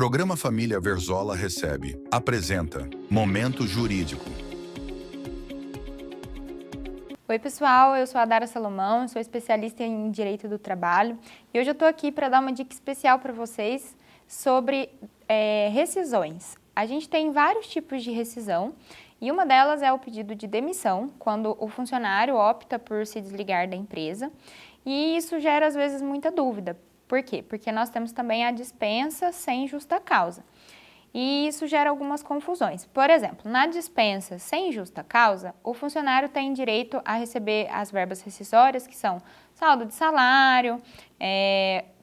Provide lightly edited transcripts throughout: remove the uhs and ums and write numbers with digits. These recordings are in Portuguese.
Programa Família Verzola recebe. Apresenta Momento Jurídico. Oi pessoal, eu sou a Dara Salomão, sou especialista em Direito do Trabalho e hoje eu estou aqui para dar uma dica especial para vocês sobre rescisões. A gente tem vários tipos de rescisão e uma delas é o pedido de demissão, quando o funcionário opta por se desligar da empresa, e isso gera às vezes muita dúvida. Por quê? Porque nós temos também a dispensa sem justa causa. E isso gera algumas confusões. Por exemplo, na dispensa sem justa causa, o funcionário tem direito a receber as verbas rescisórias, que são saldo de salário,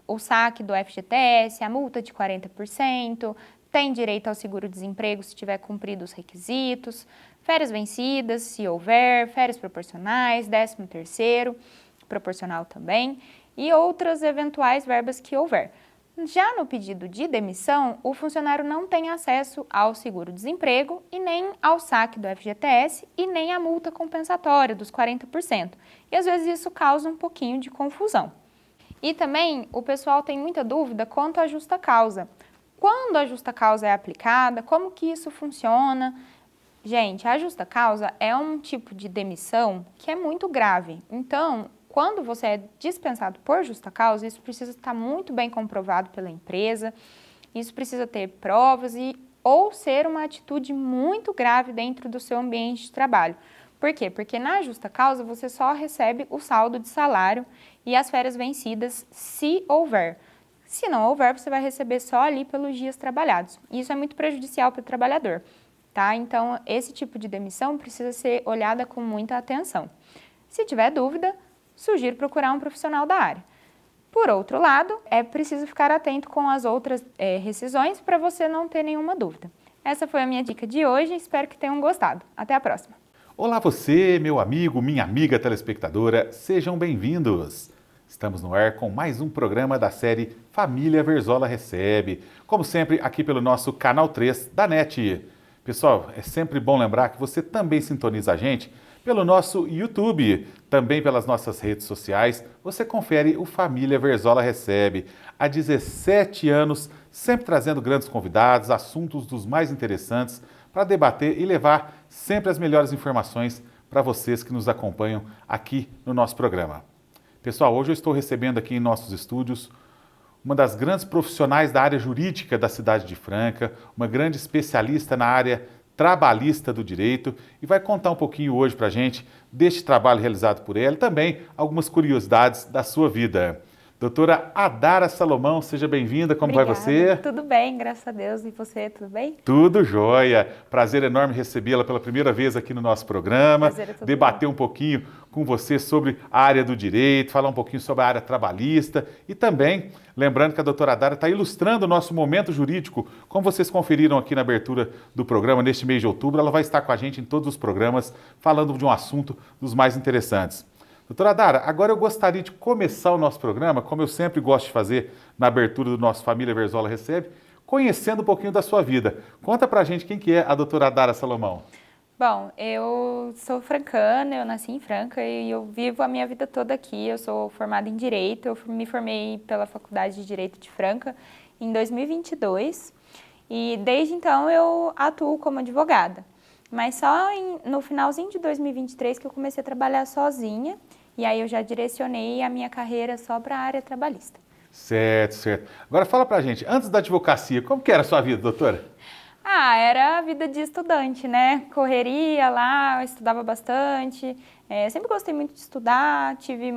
o saque do FGTS, a multa de 40%, tem direito ao seguro-desemprego se tiver cumprido os requisitos, férias vencidas, se houver, férias proporcionais, 13º, proporcional também, e outras eventuais verbas que houver. Já no pedido de demissão, o funcionário não tem acesso ao seguro-desemprego e nem ao saque do FGTS e nem à multa compensatória dos 40%. E às vezes isso causa um pouquinho de confusão. E também o pessoal tem muita dúvida quanto à justa causa. Quando a justa causa é aplicada, como que isso funciona? Gente, a justa causa é um tipo de demissão que é muito grave. Então, quando você é dispensado por justa causa, isso precisa estar muito bem comprovado pela empresa, isso precisa ter provas ou ser uma atitude muito grave dentro do seu ambiente de trabalho. Por quê? Porque na justa causa você só recebe o saldo de salário e as férias vencidas, se houver. Se não houver, você vai receber só ali pelos dias trabalhados. Isso é muito prejudicial para o trabalhador, tá? Então, esse tipo de demissão precisa ser olhada com muita atenção. Se tiver dúvida, sugiro procurar um profissional da área. Por outro lado, é preciso ficar atento com as outras rescisões para você não ter nenhuma dúvida. Essa foi a minha dica de hoje, espero que tenham gostado. Até a próxima! Olá você, meu amigo, minha amiga telespectadora, sejam bem-vindos! Estamos no ar com mais um programa da série Família Verzola Recebe, como sempre aqui pelo nosso Canal 3 da NET. Pessoal, é sempre bom lembrar que você também sintoniza a gente pelo nosso YouTube, também pelas nossas redes sociais. Você confere o Família Verzola Recebe. Há 17 anos, sempre trazendo grandes convidados, assuntos dos mais interessantes para debater e levar sempre as melhores informações para vocês que nos acompanham aqui no nosso programa. Pessoal, hoje eu estou recebendo aqui em nossos estúdios uma das grandes profissionais da área jurídica da cidade de Franca, uma grande especialista na área trabalhista do direito, e vai contar um pouquinho hoje para a gente deste trabalho realizado por ela e também algumas curiosidades da sua vida. Doutora Adara Salomão, seja bem-vinda, como Obrigada. Vai você? Tudo bem, graças a Deus. E você, tudo bem? Tudo jóia. Prazer enorme recebê-la pela primeira vez aqui no nosso programa, debater um pouquinho com você sobre a área do direito, falar um pouquinho sobre a área trabalhista e também, lembrando que a doutora Adara está ilustrando o nosso momento jurídico, como vocês conferiram aqui na abertura do programa, neste mês de outubro, ela vai estar com a gente em todos os programas, falando de um assunto dos mais interessantes. Doutora Adara, agora eu gostaria de começar o nosso programa, como eu sempre gosto de fazer na abertura do nosso Família Verzola Recebe, conhecendo um pouquinho da sua vida. Conta pra gente quem que é a doutora Adara Salomão. Bom, eu sou francana, eu nasci em Franca e eu vivo a minha vida toda aqui. Eu sou formada em Direito, eu me formei pela Faculdade de Direito de Franca em 2022 e desde então eu atuo como advogada. Mas só no finalzinho de 2023 que eu comecei a trabalhar sozinha e aí eu já direcionei a minha carreira só para a área trabalhista. Certo, certo. Agora fala pra gente, antes da advocacia, como que era a sua vida, doutora? Era a vida de estudante, né? Correria lá, eu estudava bastante, sempre gostei muito de estudar, tive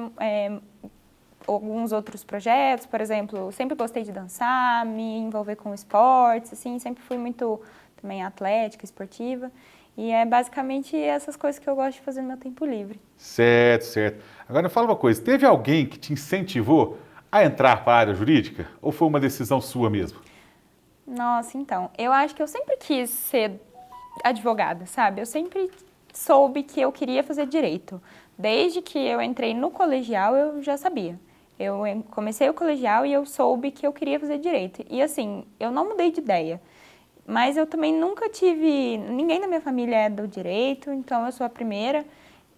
alguns outros projetos, por exemplo, sempre gostei de dançar, me envolver com esportes, assim, sempre fui muito também atlética, esportiva. E é basicamente essas coisas que eu gosto de fazer no meu tempo livre. Certo, certo. Agora me fala uma coisa, teve alguém que te incentivou a entrar para a área jurídica? Ou foi uma decisão sua mesmo? Nossa, então, eu acho que eu sempre quis ser advogada, sabe? Eu sempre soube que eu queria fazer direito. Desde que eu entrei no colegial, eu já sabia. Eu comecei o colegial e eu soube que eu queria fazer direito. E assim, eu não mudei de ideia. Mas eu também nunca tive... Ninguém da minha família é do direito, então eu sou a primeira.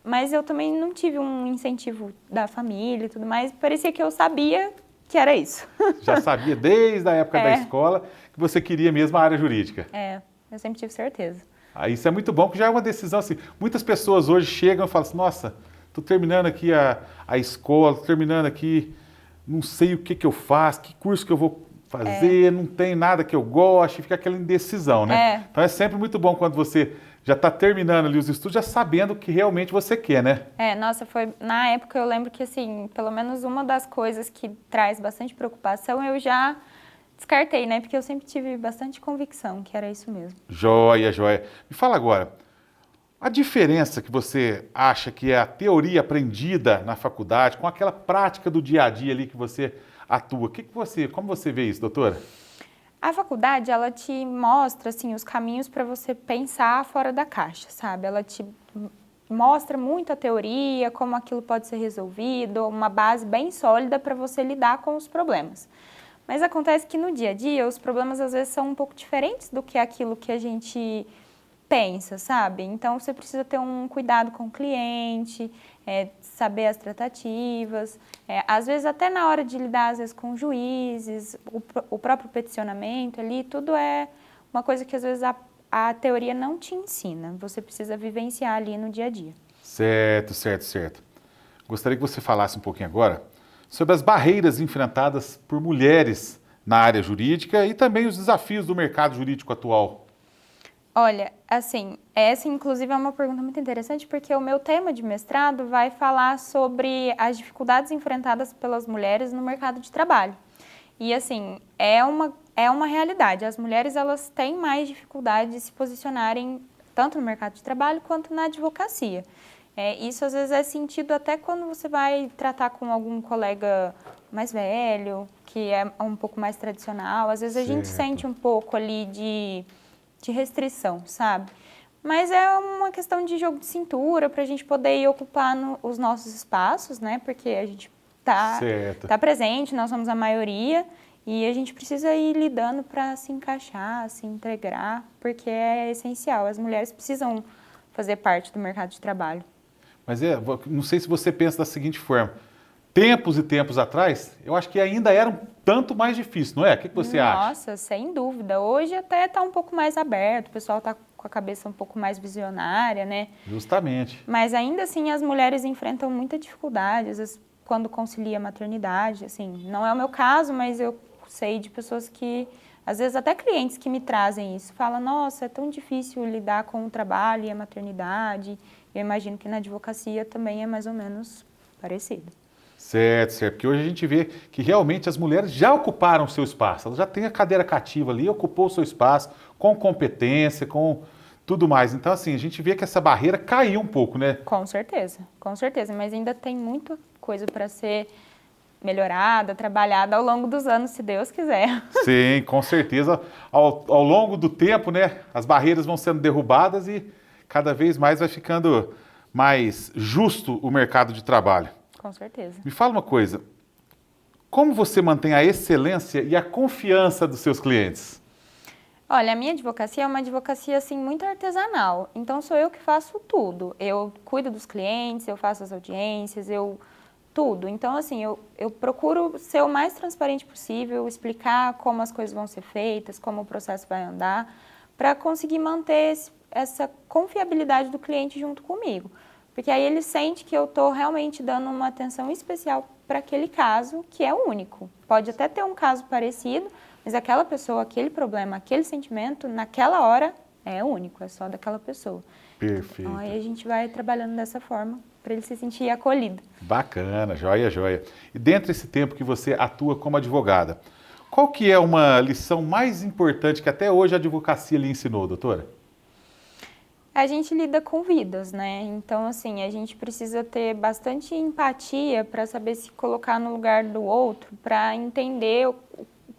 Mas eu também não tive um incentivo da família e tudo mais. Parecia que eu sabia que era isso. Já sabia desde a época da escola que você queria mesmo a área jurídica. Eu sempre tive certeza. Isso é muito bom, porque já é uma decisão assim. Muitas pessoas hoje chegam e falam assim, nossa, estou terminando aqui a escola, estou terminando aqui, não sei o que eu faço, que curso que eu vou fazer, não tem nada que eu goste, fica aquela indecisão, né? Então é sempre muito bom quando você já está terminando ali os estudos, já sabendo o que realmente você quer, né? Nossa, na época eu lembro que, assim, pelo menos uma das coisas que traz bastante preocupação, eu já descartei, né? Porque eu sempre tive bastante convicção que era isso mesmo. Joia, joia. Me fala agora, a diferença que você acha que é a teoria aprendida na faculdade com aquela prática do dia a dia ali que você atua, como você vê isso, doutora? A faculdade, ela te mostra, assim, os caminhos para você pensar fora da caixa, sabe? Ela te mostra muito a teoria, como aquilo pode ser resolvido, uma base bem sólida para você lidar com os problemas. Mas acontece que no dia a dia, os problemas às vezes são um pouco diferentes do que aquilo que a gente pensa, sabe? Então, você precisa ter um cuidado com o cliente, saber as tratativas, às vezes até na hora de lidar, às vezes, com juízes, o próprio peticionamento ali, tudo é uma coisa que às vezes a teoria não te ensina, você precisa vivenciar ali no dia a dia. Certo, certo, certo. Gostaria que você falasse um pouquinho agora sobre as barreiras enfrentadas por mulheres na área jurídica e também os desafios do mercado jurídico atual. Olha, assim, essa inclusive é uma pergunta muito interessante porque o meu tema de mestrado vai falar sobre as dificuldades enfrentadas pelas mulheres no mercado de trabalho. E assim, é uma realidade, as mulheres elas têm mais dificuldade de se posicionarem tanto no mercado de trabalho quanto na advocacia. Isso às vezes é sentido até quando você vai tratar com algum colega mais velho, que é um pouco mais tradicional, às vezes a gente sente um pouco ali de restrição, sabe? Mas é uma questão de jogo de cintura para a gente poder ir ocupar os nossos espaços, né? Porque a gente tá presente, nós somos a maioria e a gente precisa ir lidando para se encaixar, se integrar, porque é essencial. As mulheres precisam fazer parte do mercado de trabalho. Mas não sei se você pensa da seguinte forma. Tempos e tempos atrás, eu acho que ainda era um tanto mais difícil, não é? O que você acha? Nossa, sem dúvida. Hoje até está um pouco mais aberto, o pessoal está com a cabeça um pouco mais visionária, né? Justamente. Mas ainda assim as mulheres enfrentam muita dificuldade, às vezes quando concilia a maternidade, assim, não é o meu caso, mas eu sei de pessoas que, às vezes até clientes que me trazem isso, falam, nossa, é tão difícil lidar com o trabalho e a maternidade. Eu imagino que na advocacia também é mais ou menos parecido. Certo, certo. Porque hoje a gente vê que realmente as mulheres já ocuparam o seu espaço. Elas já têm a cadeira cativa ali, ocupou o seu espaço com competência, com tudo mais. Então, assim, a gente vê que essa barreira caiu um pouco, né? Com certeza. Mas ainda tem muita coisa para ser melhorada, trabalhada ao longo dos anos, se Deus quiser. Sim, com certeza. Ao longo do tempo, né, as barreiras vão sendo derrubadas e cada vez mais vai ficando mais justo o mercado de trabalho. Com certeza. Me fala uma coisa, como você mantém a excelência e a confiança dos seus clientes? Olha, a minha advocacia é uma advocacia, assim, muito artesanal. Então, sou eu que faço tudo. Eu cuido dos clientes, eu faço as audiências, tudo. Então, assim, eu procuro ser o mais transparente possível, explicar como as coisas vão ser feitas, como o processo vai andar, para conseguir manter essa confiabilidade do cliente junto comigo. Porque aí ele sente que eu estou realmente dando uma atenção especial para aquele caso, que é único. Pode até ter um caso parecido, mas aquela pessoa, aquele problema, aquele sentimento, naquela hora, é único, é só daquela pessoa. Perfeito. Então aí a gente vai trabalhando dessa forma, para ele se sentir acolhido. Bacana, joia, joia. E dentro desse tempo que você atua como advogada, qual que é uma lição mais importante que até hoje a advocacia lhe ensinou, doutora? A gente lida com vidas, né? Então, assim, a gente precisa ter bastante empatia para saber se colocar no lugar do outro, para entender o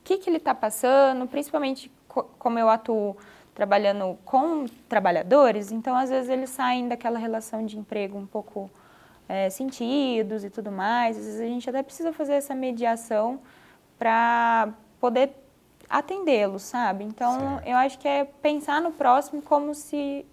que ele está passando, principalmente como eu atuo trabalhando com trabalhadores, então, às vezes, eles saem daquela relação de emprego um pouco sentidos e tudo mais. Às vezes, a gente até precisa fazer essa mediação para poder atendê-los, sabe? Então, eu acho que é pensar no próximo como se...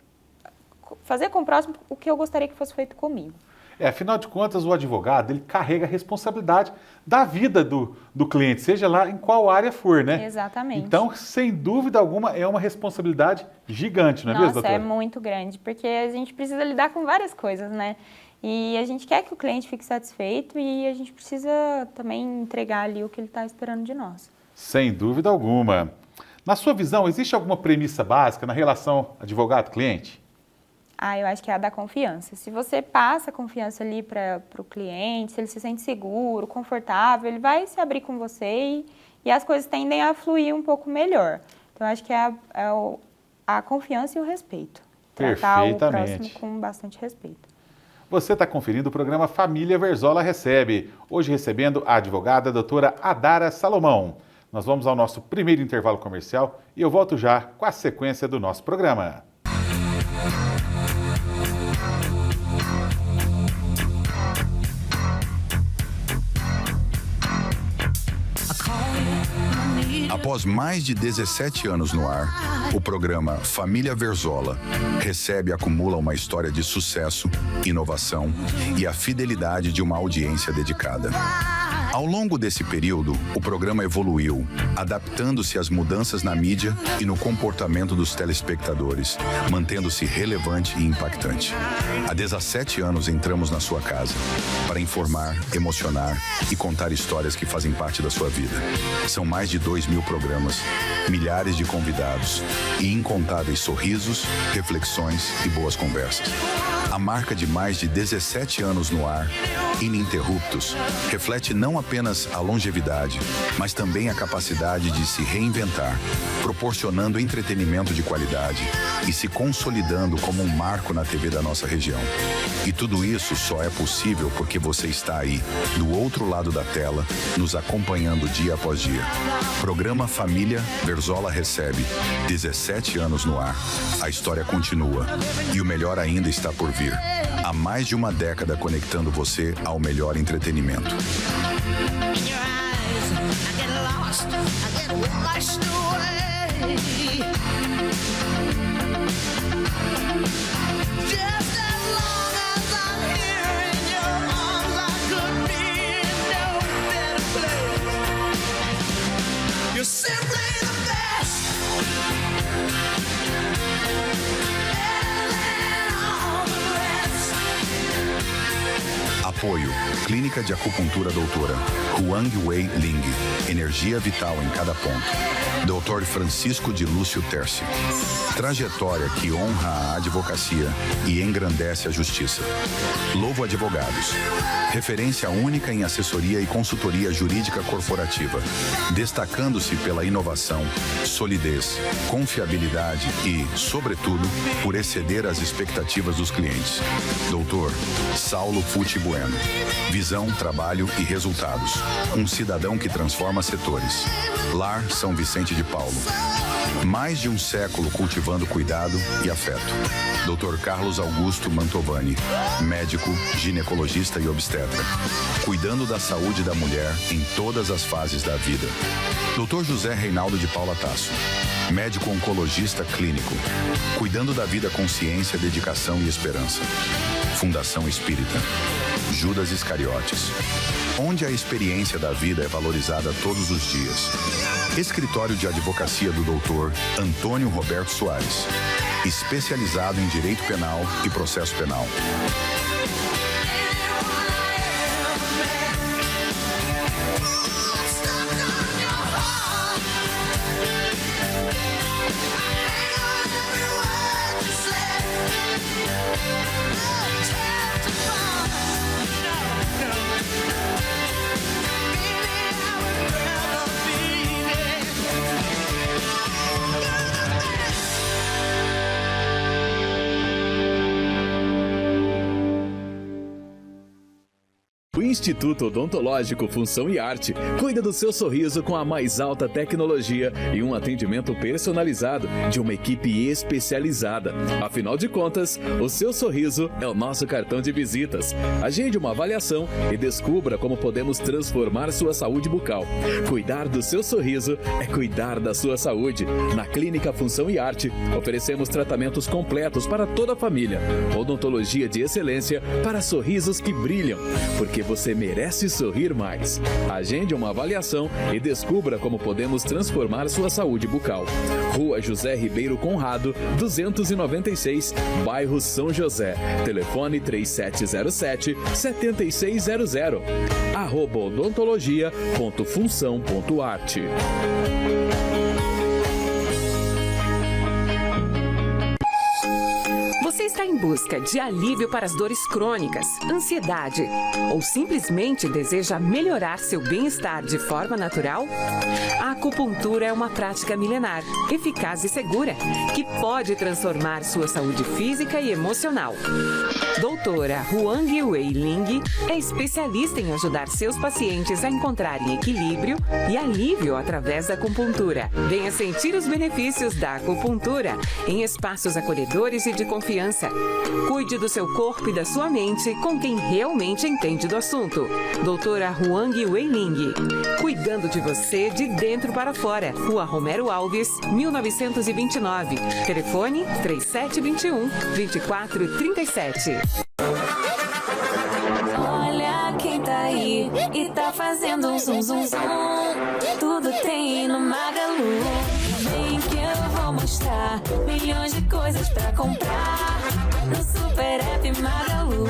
fazer com o próximo o que eu gostaria que fosse feito comigo. Afinal de contas, o advogado, ele carrega a responsabilidade da vida do cliente, seja lá em qual área for, né? Exatamente. Então, sem dúvida alguma, é uma responsabilidade gigante, não é mesmo, doutora? Nossa, é muito grande, porque a gente precisa lidar com várias coisas, né? E a gente quer que o cliente fique satisfeito e a gente precisa também entregar ali o que ele está esperando de nós. Sem dúvida alguma. Na sua visão, existe alguma premissa básica na relação advogado-cliente? Eu acho que é a da confiança. Se você passa a confiança ali para o cliente, se ele se sente seguro, confortável, ele vai se abrir com você e as coisas tendem a fluir um pouco melhor. Então, eu acho que é a confiança e o respeito. Tratar o próximo com bastante respeito. Você está conferindo o programa Família Verzola Recebe. Hoje recebendo a advogada doutora Adara Salomão. Nós vamos ao nosso primeiro intervalo comercial e eu volto já com a sequência do nosso programa. Após mais de 17 anos no ar, o programa Família Verzola recebe e acumula uma história de sucesso, inovação e a fidelidade de uma audiência dedicada. Ao longo desse período, o programa evoluiu, adaptando-se às mudanças na mídia e no comportamento dos telespectadores, mantendo-se relevante e impactante. Há 17 anos entramos na sua casa para informar, emocionar e contar histórias que fazem parte da sua vida. São mais de 2.000 programas, milhares de convidados e incontáveis sorrisos, reflexões e boas conversas. A marca de mais de 17 anos no ar, ininterruptos, reflete não apenas a longevidade, mas também a capacidade de se reinventar, proporcionando entretenimento de qualidade e se consolidando como um marco na TV da nossa região. E tudo isso só é possível porque você está aí, do outro lado da tela, nos acompanhando dia após dia. Programa Família Verzola Recebe, 17 anos no ar. A história continua e o melhor ainda está por vir. Há mais de uma década conectando você ao melhor entretenimento. Apoio: Clínica de Acupuntura Doutora Huang Wei Ling. Energia vital em cada ponto. Dr. Francisco de Lúcio Terci. Trajetória que honra a advocacia e engrandece a justiça. Lovo Advogados. Referência única em assessoria e consultoria jurídica corporativa, destacando-se pela inovação, solidez, confiabilidade e, sobretudo, por exceder as expectativas dos clientes. Doutor Saulo Pucci Bueno. Visão, trabalho e resultados. Um cidadão que transforma setores. Lar São Vicente de Paulo. Mais de um século cultivando cuidado e afeto. Dr. Carlos Augusto Mantovani, médico, ginecologista e obstetra, cuidando da saúde da mulher em todas as fases da vida. Dr. José Reinaldo de Paula Tasso, médico oncologista clínico, cuidando da vida com ciência, dedicação e esperança. Fundação Espírita, Judas Iscariotes, onde a experiência da vida é valorizada todos os dias. Escritório de Advocacia do Dr. Antônio Roberto Soares, especializado em Direito Penal e Processo Penal. O Instituto Odontológico Função e Arte cuida do seu sorriso com a mais alta tecnologia e um atendimento personalizado de uma equipe especializada. Afinal de contas, o seu sorriso é o nosso cartão de visitas. Agende uma avaliação e descubra como podemos transformar sua saúde bucal. Cuidar do seu sorriso é cuidar da sua saúde. Na Clínica Função e Arte, oferecemos tratamentos completos para toda a família. Odontologia de excelência para sorrisos que brilham, porque você merece sorrir mais. Agende uma avaliação e descubra como podemos transformar sua saúde bucal. Rua José Ribeiro Conrado, 296, bairro São José. Telefone 3707-7600. @odontologia.função.arte. Você está em busca de alívio para as dores crônicas, ansiedade ou simplesmente deseja melhorar seu bem-estar de forma natural? A acupuntura é uma prática milenar, eficaz e segura, que pode transformar sua saúde física e emocional. Doutora Huang Wei Ling é especialista em ajudar seus pacientes a encontrarem equilíbrio e alívio através da acupuntura. Venha sentir os benefícios da acupuntura em espaços acolhedores e de confiança. Cuide do seu corpo e da sua mente com quem realmente entende do assunto. Doutora Huang Wei Ling, cuidando de você de dentro para fora. Rua Romero Alves, 1929. Telefone 3721-2437. Olha quem tá aí e tá fazendo um zum zum zum. Tudo tem no Magalu. Vem que eu vou mostrar milhões de coisas pra comprar no Super App Magalu.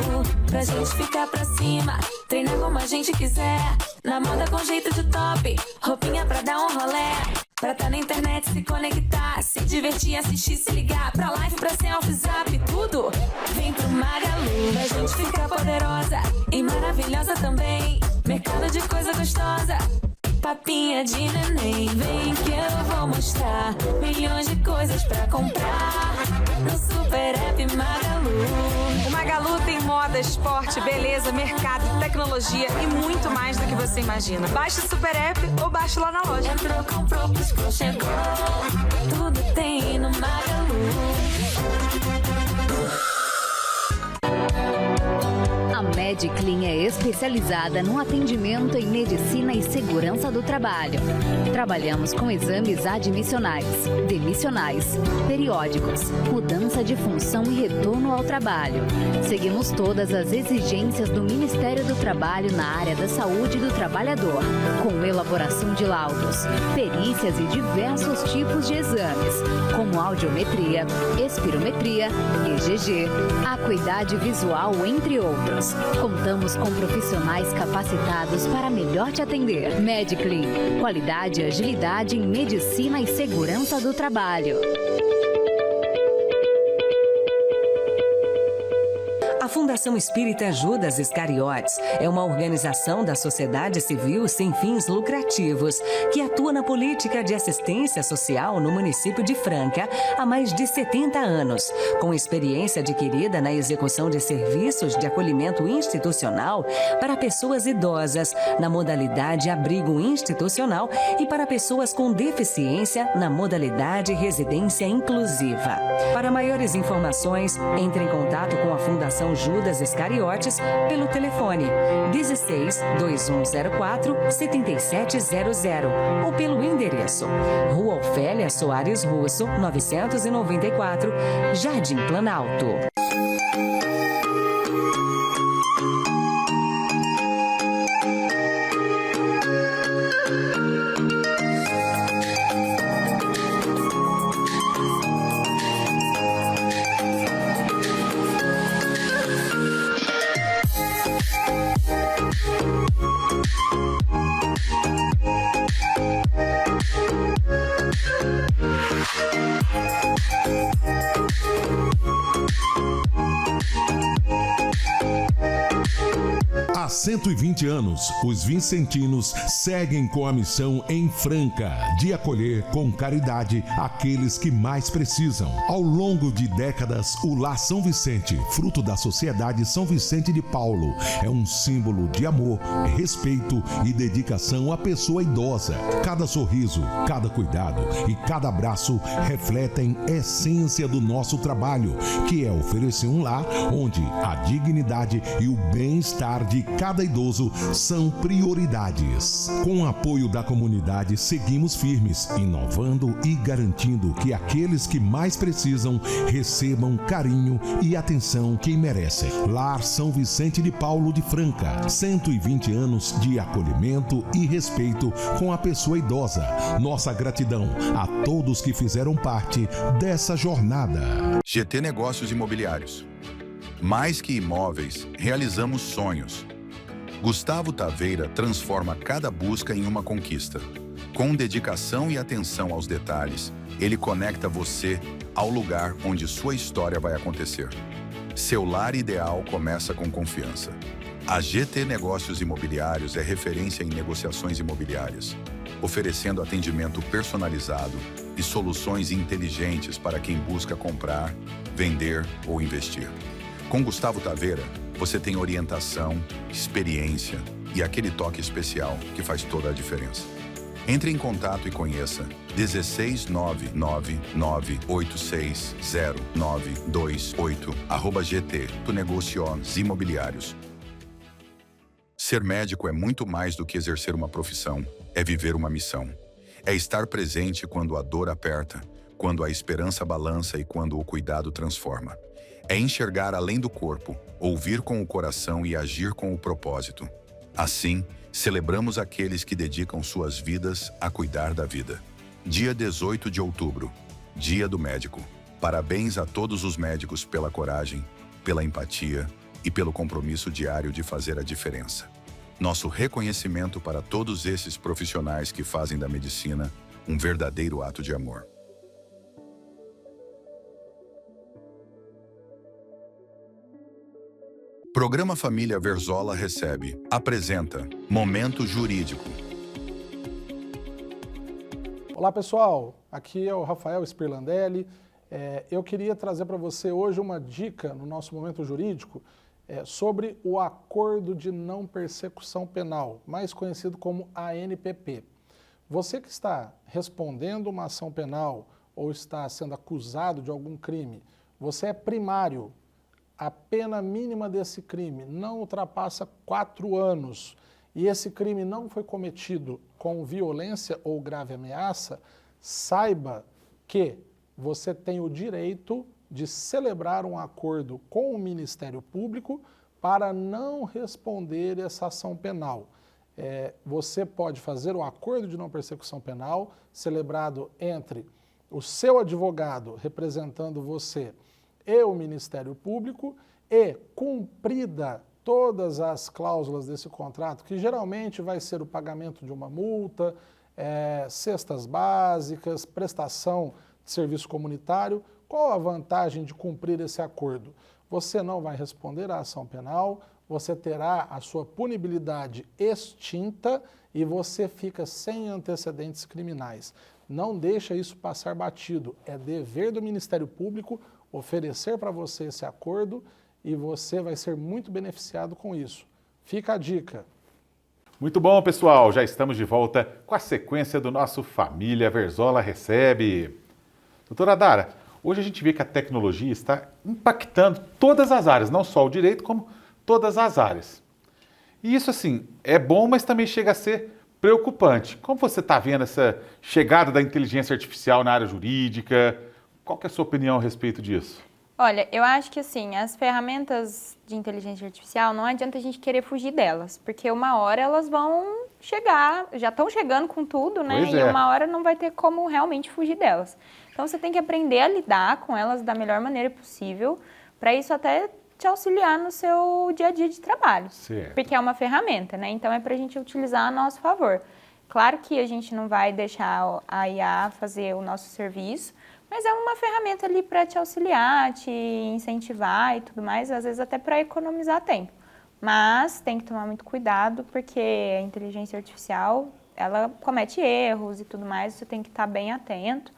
Pra gente ficar pra cima, treinar como a gente quiser. Na moda com jeito de top, roupinha pra dar um rolé. Pra tá na internet, se conectar, se divertir, assistir, se ligar. Pra live, pra selfie, zap, tudo vem pro Magalu. Pra gente ficar poderosa e maravilhosa também. Mercado de coisa gostosa, papinha de neném. Vem que eu vou mostrar milhões de coisas pra comprar no Super App Magalu. O Magalu tem moda, esporte, beleza, mercado, tecnologia e muito mais do que você imagina. Baixe o Super App ou baixe lá na loja. Entrou, comprou, piscou, chegou. Tudo tem no Magalu. A Mediclin é especializada no atendimento em medicina e segurança do trabalho. Trabalhamos com exames admissionais, demissionais, periódicos, mudança de função e retorno ao trabalho. Seguimos todas as exigências do Ministério do Trabalho na área da saúde do trabalhador, com elaboração de laudos, perícias e diversos tipos de exames, como audiometria, espirometria, EGG, acuidade visual, entre outros. Contamos com profissionais capacitados para melhor te atender. Mediclin, qualidade e agilidade em medicina e segurança do trabalho. A Fundação Espírita Judas Iscariotes é uma organização da sociedade civil sem fins lucrativos que atua na política de assistência social no município de Franca há mais de 70 anos, com experiência adquirida na execução de serviços de acolhimento institucional para pessoas idosas na modalidade abrigo institucional e para pessoas com deficiência na modalidade residência inclusiva. Para maiores informações, entre em contato com a Fundação Judas Iscariotes pelo telefone 16 2104 7700 ou pelo endereço Rua Ofélia Soares Russo, 994, Jardim Planalto. Há 120 anos, os vicentinos seguem com a missão em Franca de acolher com caridade aqueles que mais precisam. Ao longo de décadas, o Lar São Vicente, fruto da Sociedade São Vicente de Paulo, é um símbolo de amor, respeito e dedicação à pessoa idosa. Cada sorriso, cada cuidado e cada abraço refletem a essência do nosso trabalho, que é oferecer um lar onde a dignidade e o bem-estar de cada idoso são prioridades. Com o apoio da comunidade, seguimos firmes, inovando e garantindo que aqueles que mais precisam recebam carinho e atenção que merecem. Lar São Vicente de Paulo de Franca, 120 anos de acolhimento e respeito com a pessoa idosa. Nossa gratidão a todos que fizeram parte dessa jornada. GT Negócios Imobiliários. Mais que imóveis, realizamos sonhos. Gustavo Taveira transforma cada busca em uma conquista. Com dedicação e atenção aos detalhes, ele conecta você ao lugar onde sua história vai acontecer. Seu lar ideal começa com confiança. A GT Negócios Imobiliários é referência em negociações imobiliárias, oferecendo atendimento personalizado e soluções inteligentes para quem busca comprar, vender ou investir. Com Gustavo Taveira, você tem orientação, experiência e aquele toque especial que faz toda a diferença. Entre em contato e conheça 16999860928 @GT Negócios Imobiliários. Ser médico é muito mais do que exercer uma profissão, é viver uma missão. É estar presente quando a dor aperta, quando a esperança balança e quando o cuidado transforma. É enxergar além do corpo, ouvir com o coração e agir com o propósito. Assim, celebramos aqueles que dedicam suas vidas a cuidar da vida. Dia 18 de outubro, Dia do Médico. Parabéns a todos os médicos pela coragem, pela empatia e pelo compromisso diário de fazer a diferença. Nosso reconhecimento para todos esses profissionais que fazem da medicina um verdadeiro ato de amor. Programa Família Verzola recebe, apresenta Momento Jurídico. Olá pessoal, aqui é o Rafael Spirlandelli. Eu queria trazer para você hoje uma dica no nosso Momento Jurídico sobre o Acordo de Não Persecução Penal, mais conhecido como ANPP. Você que está respondendo uma ação penal ou está sendo acusado de algum crime, você é primário. A pena mínima desse crime não ultrapassa 4 anos e esse crime não foi cometido com violência ou grave ameaça, saiba que você tem o direito de celebrar um acordo com o Ministério Público para não responder essa ação penal. Você pode fazer um acordo de não persecução penal celebrado entre o seu advogado representando você e o Ministério Público e cumprida todas as cláusulas desse contrato, que geralmente vai ser o pagamento de uma multa, cestas básicas, prestação de serviço comunitário. Qual a vantagem de cumprir esse acordo? Você não vai responder à ação penal, você terá a sua punibilidade extinta e você fica sem antecedentes criminais. Não deixa isso passar batido. É dever do Ministério Público oferecer para você esse acordo e você vai ser muito beneficiado com isso. Fica a dica. Muito bom, pessoal. Já estamos de volta com a sequência do nosso Família Verzola Recebe. Doutora Dara, hoje a gente vê que a tecnologia está impactando todas as áreas, não só o direito, como todas as áreas. E isso, assim, é bom, mas também chega a ser preocupante. Como você está vendo essa chegada da inteligência artificial na área jurídica? Qual que é a sua opinião a respeito disso? Olha, eu acho que assim, as ferramentas de inteligência artificial, não adianta a gente querer fugir delas, porque uma hora elas vão chegar, já estão chegando com tudo, né? Pois e é. uma hora não vai ter como realmente fugir delas. Então você tem que aprender a lidar com elas da melhor maneira possível, para isso até te auxiliar no seu dia a dia de trabalho. Certo. Porque é uma ferramenta, né? Então é para a gente utilizar a nosso favor. Claro que a gente não vai deixar a IA fazer o nosso serviço, mas é uma ferramenta ali para te auxiliar, te incentivar e tudo mais, às vezes até para economizar tempo. Mas tem que tomar muito cuidado, porque a inteligência artificial, ela comete erros e tudo mais, você tem que estar bem atento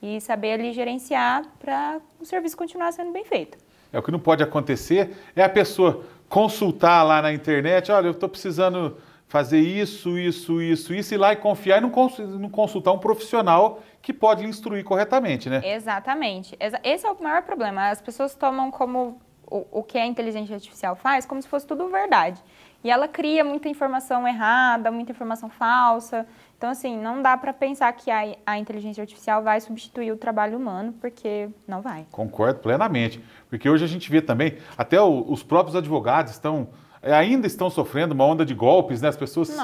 e saber ali gerenciar para o serviço continuar sendo bem feito. O que não pode acontecer é a pessoa consultar lá na internet, olha, eu estou precisando fazer isso, ir lá e confiar e não consultar um profissional que pode lhe instruir corretamente, né? Exatamente. Esse é o maior problema. As pessoas tomam como o que a inteligência artificial faz como se fosse tudo verdade. E ela cria muita informação errada, muita informação falsa. Então, assim, não dá para pensar que a inteligência artificial vai substituir o trabalho humano, porque não vai. Concordo plenamente. Porque hoje a gente vê também, até os próprios advogados ainda estão sofrendo uma onda de golpes, né? As pessoas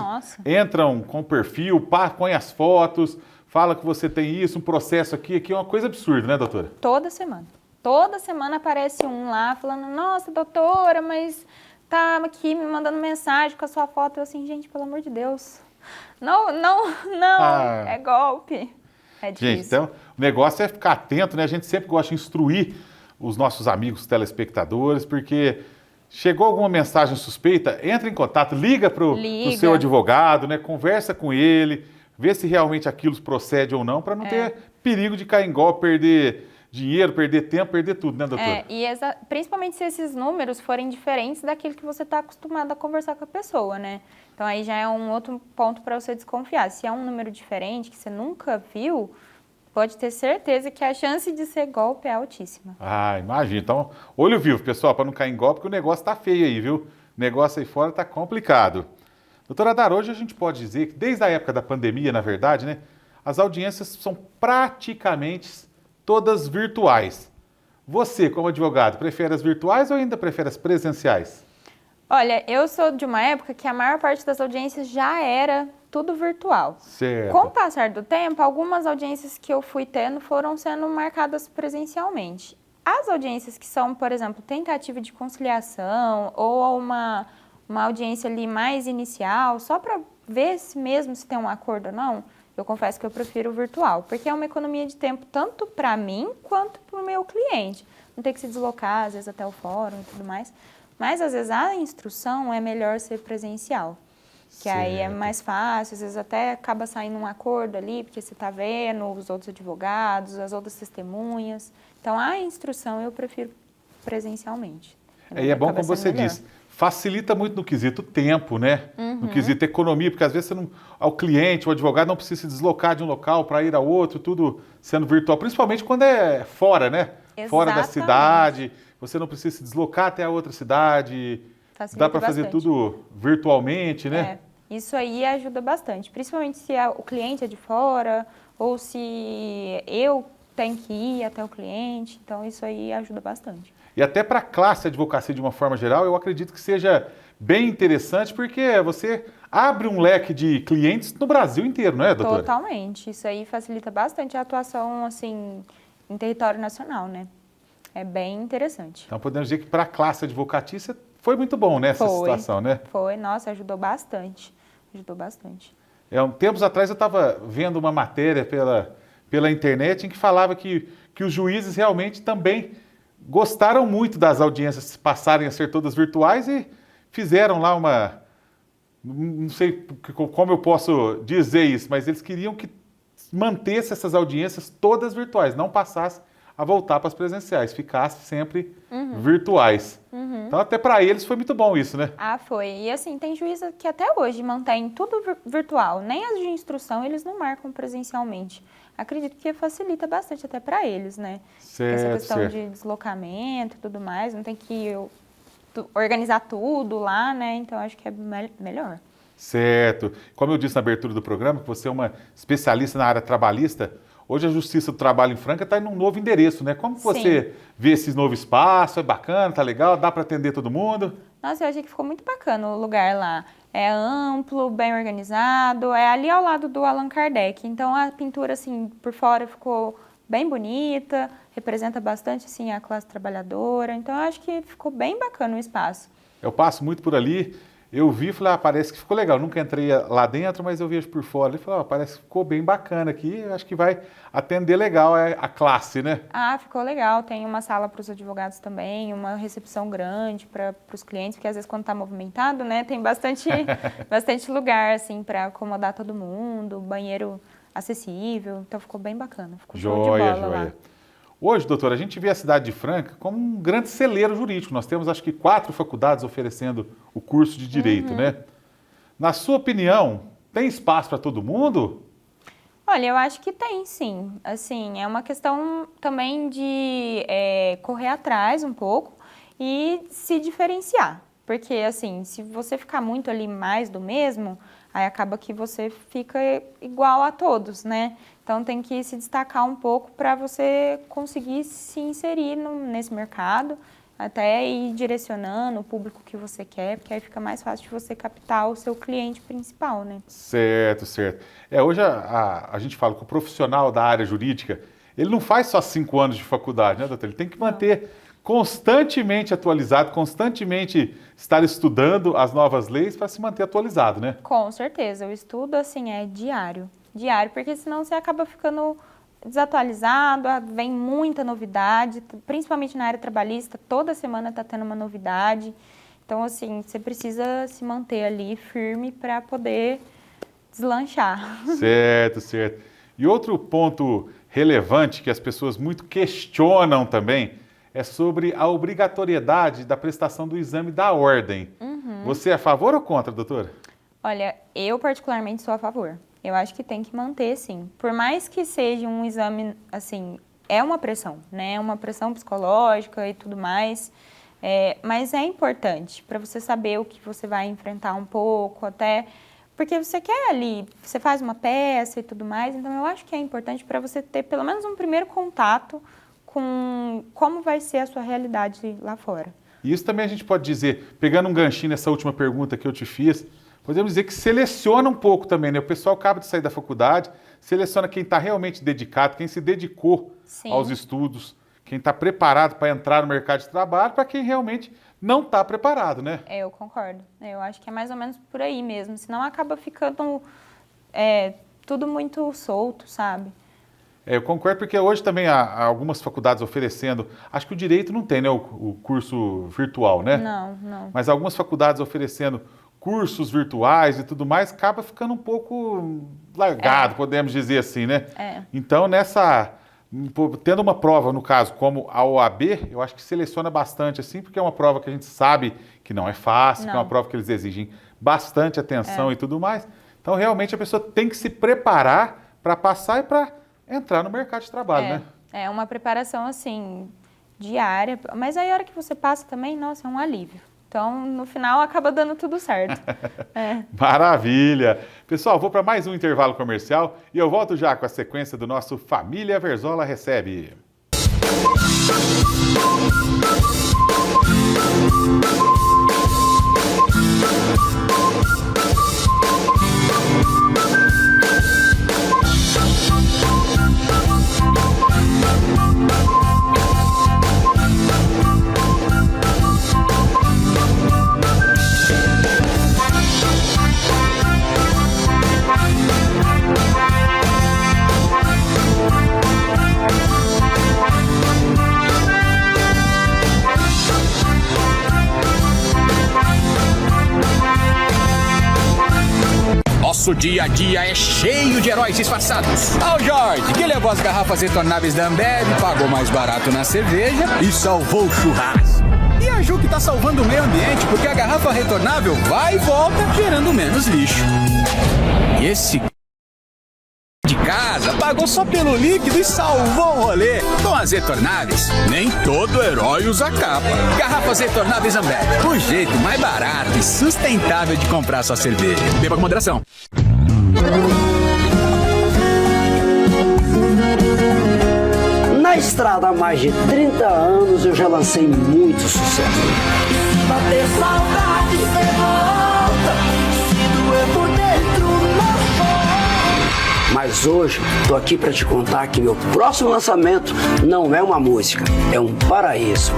entram com o perfil, põem as fotos, fala que você tem isso, um processo aqui é uma coisa absurda, né, doutora? Toda semana aparece um lá falando, nossa, doutora, mas tá aqui me mandando mensagem com a sua foto. Eu assim, gente, pelo amor de Deus. Não, é golpe. É difícil. Gente, então, o negócio é ficar atento, né? A gente sempre gosta de instruir os nossos amigos telespectadores, porque chegou alguma mensagem suspeita, entra em contato, liga pro seu advogado, né? Conversa com ele, vê se realmente aquilo procede ou não, para não ter perigo de cair em golpe, perder dinheiro, perder tempo, perder tudo, né, doutor? Principalmente se esses números forem diferentes daquilo que você está acostumado a conversar com a pessoa, né? Então aí já é um outro ponto para você desconfiar. Se é um número diferente que você nunca viu, pode ter certeza que a chance de ser golpe é altíssima. Ah, imagina. Então, olho vivo, pessoal, para não cair em golpe, porque o negócio tá feio aí, viu? O negócio aí fora tá complicado. Doutora Dara, hoje a gente pode dizer que desde a época da pandemia, na verdade, né, as audiências são praticamente todas virtuais. Você, como advogado, prefere as virtuais ou ainda prefere as presenciais? Olha, eu sou de uma época que a maior parte das audiências já era tudo virtual. Certo. Com o passar do tempo, algumas audiências que eu fui tendo foram sendo marcadas presencialmente. As audiências que são, por exemplo, tentativa de conciliação ou uma audiência ali mais inicial, só para ver se tem um acordo ou não, eu confesso que eu prefiro o virtual, porque é uma economia de tempo tanto para mim quanto para o meu cliente. Não ter que se deslocar, às vezes, até o fórum e tudo mais. Mas, às vezes, a instrução é melhor ser presencial, que aí é mais fácil, às vezes até acaba saindo um acordo ali, porque você está vendo os outros advogados, as outras testemunhas. Então, a instrução eu prefiro presencialmente. E é bom, como você disse, facilita muito no quesito tempo, né? No quesito economia, porque às vezes o cliente, o advogado não precisa se deslocar de um local para ir a outro, tudo sendo virtual, principalmente quando é fora, né? Exatamente. Fora da cidade, você não precisa se deslocar até a outra cidade, facilita dá para fazer tudo virtualmente, né? Isso aí ajuda bastante, principalmente se o cliente é de fora ou se eu tenho que ir até o cliente, então isso aí ajuda bastante. E até para a classe advocacia de uma forma geral, eu acredito que seja bem interessante, porque você abre um leque de clientes no Brasil inteiro, não é, doutora? Totalmente. Isso aí facilita bastante a atuação, assim, em território nacional, né? É bem interessante. Então podemos dizer que para a classe advocatícia foi muito bom nessa situação, né? Foi, nossa, ajudou bastante. Ajudou bastante. Tempos atrás eu estava vendo uma matéria pela internet em que falava que os juízes realmente também gostaram muito das audiências passarem a ser todas virtuais e fizeram lá não sei como eu posso dizer isso, mas eles queriam que mantesse essas audiências todas virtuais, não passasse a voltar para as presenciais, ficasse sempre virtuais. Então até para eles foi muito bom isso, né? Ah, foi. E assim, tem juízes que até hoje mantêm tudo virtual, nem as de instrução eles não marcam presencialmente. Acredito que facilita bastante até para eles, né? Certo, essa questão de deslocamento e tudo mais, não tem que organizar tudo lá, né? Então acho que é melhor. Certo. Como eu disse na abertura do programa, que você é uma especialista na área trabalhista, hoje a Justiça do Trabalho em Franca está em um novo endereço, né? Como você vê esse novo espaço? É bacana, tá legal? Dá para atender todo mundo? Nossa, eu achei que ficou muito bacana o lugar lá. É amplo, bem organizado, é ali ao lado do Allan Kardec. Então a pintura, assim, por fora ficou bem bonita, representa bastante, assim, a classe trabalhadora. Então eu acho que ficou bem bacana o espaço. Eu passo muito por ali. Eu vi e falei, parece que ficou legal. Nunca entrei lá dentro, mas eu vejo por fora. Ele falou, parece que ficou bem bacana aqui. Acho que vai atender legal a classe, né? Ah, ficou legal. Tem uma sala para os advogados também, uma recepção grande para os clientes, porque às vezes quando está movimentado, né, tem bastante lugar, assim, para acomodar todo mundo, banheiro acessível. Então ficou bem bacana. Ficou show de bola lá. Hoje, doutora, a gente vê a cidade de Franca como um grande celeiro jurídico. Nós temos, acho que, 4 faculdades oferecendo o curso de Direito, né? Na sua opinião, tem espaço para todo mundo? Olha, eu acho que tem, sim. Assim, é uma questão também de correr atrás um pouco e se diferenciar. Porque, assim, se você ficar muito ali mais do mesmo, aí acaba que você fica igual a todos, né? Então tem que se destacar um pouco para você conseguir se inserir nesse mercado, até ir direcionando o público que você quer, porque aí fica mais fácil de você captar o seu cliente principal, né? Certo, certo. Hoje a gente fala que o profissional da área jurídica, ele não faz só 5 anos de faculdade, né, doutor? Ele tem que manter constantemente atualizado, constantemente estar estudando as novas leis para se manter atualizado, né? Com certeza. O estudo, assim, é diário. Diário, porque senão você acaba ficando desatualizado, vem muita novidade, principalmente na área trabalhista, toda semana está tendo uma novidade. Então, assim, você precisa se manter ali firme para poder deslanchar. Certo, certo. E outro ponto relevante que as pessoas muito questionam também é sobre a obrigatoriedade da prestação do exame da ordem. Você é a favor ou contra, doutora? Olha, eu particularmente sou a favor. Eu acho que tem que manter, sim. Por mais que seja um exame, assim, é uma pressão, né? É uma pressão psicológica e tudo mais, mas é importante para você saber o que você vai enfrentar um pouco, até porque você quer ali, você faz uma peça e tudo mais, então eu acho que é importante para você ter pelo menos um primeiro contato com como vai ser a sua realidade lá fora. E isso também a gente pode dizer, pegando um ganchinho nessa última pergunta que eu te fiz, podemos dizer que seleciona um pouco também, né? O pessoal acaba de sair da faculdade, seleciona quem está realmente dedicado, quem se dedicou aos estudos, quem está preparado para entrar no mercado de trabalho, para quem realmente não está preparado, né? Eu concordo. Eu acho que é mais ou menos por aí mesmo, senão acaba ficando tudo muito solto, sabe? Eu concordo, porque hoje também há algumas faculdades oferecendo, acho que o direito não tem, né, o curso virtual, né? Não. Mas algumas faculdades oferecendo cursos virtuais e tudo mais, acaba ficando um pouco largado, podemos dizer assim, né? Então, tendo uma prova, no caso, como a OAB, eu acho que seleciona bastante, assim, porque é uma prova que a gente sabe que não é fácil, que é uma prova que eles exigem bastante atenção e tudo mais. Então, realmente, a pessoa tem que se preparar para passar e para entrar no mercado de trabalho, né? É uma preparação, assim, diária, mas aí a hora que você passa também, nossa, é um alívio. Então, no final, acaba dando tudo certo. Maravilha! Pessoal, vou para mais um intervalo comercial e eu volto já com a sequência do nosso Família Verzola Recebe. Nosso dia a dia é cheio de heróis disfarçados. Ao Jorge, que levou as garrafas retornáveis da Ambev, pagou mais barato na cerveja e salvou o churrasco. E a Ju, que tá salvando o meio ambiente, porque a garrafa retornável vai e volta, gerando menos lixo. E esse de casa pagou só pelo líquido e salvou o rolê. Com as retornáveis, nem todo herói usa capa. Garrafas retornáveis Ambev, o jeito mais barato e sustentável de comprar sua cerveja. Beba com moderação. Na estrada há mais de 30 anos eu já lancei muito sucesso. Bater saudade, cê volta. Se doer por dentro, não for. Mas Mas hoje tô aqui para te contar que meu próximo lançamento não é uma música, é um paraíso.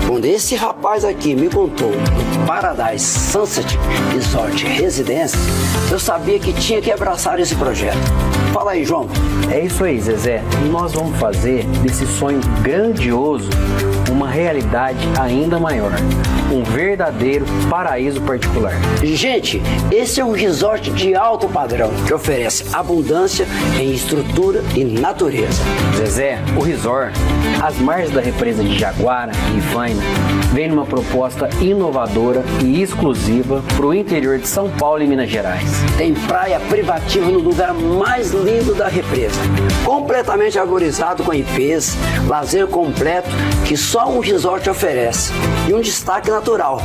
Quando esse rapaz aqui me contou do Paradise Sunset Resort Residência, eu sabia que tinha que abraçar esse projeto. Fala aí, João. É isso aí, Zezé. Nós vamos fazer desse sonho grandioso uma realidade ainda maior. Um verdadeiro paraíso particular. Gente, esse é um resort de alto padrão que oferece abundância em estrutura e natureza. Zezé, o resort, às margens da represa de Jaguara e Ifaina, vem numa proposta inovadora e exclusiva para o interior de São Paulo e Minas Gerais. Tem praia privativa no lugar mais lindo da represa, completamente arborizado com ipês, lazer completo que só um resort oferece e um destaque natural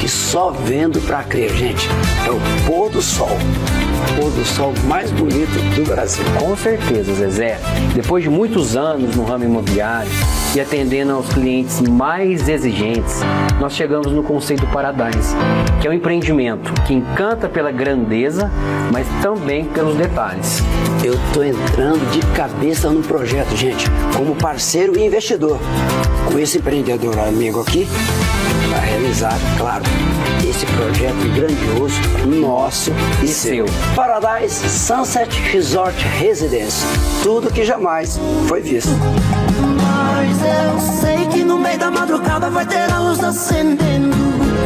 que só vendo pra crer, gente, é o pôr do sol. O pôr do sol mais bonito do Brasil. Com certeza, Zezé. Depois de muitos anos no ramo imobiliário e atendendo aos clientes mais exigentes, nós chegamos no conceito Paradise, que é um empreendimento que encanta pela grandeza, mas também pelos detalhes. Eu tô entrando de cabeça no projeto, gente, como parceiro e investidor. Com esse empreendedor amigo aqui, para realizar, claro, esse projeto grandioso, nosso e seu. Paradise Sunset Resort Residence. Tudo que jamais foi visto. Mas eu sei que no meio da madrugada vai ter a luz acendendo.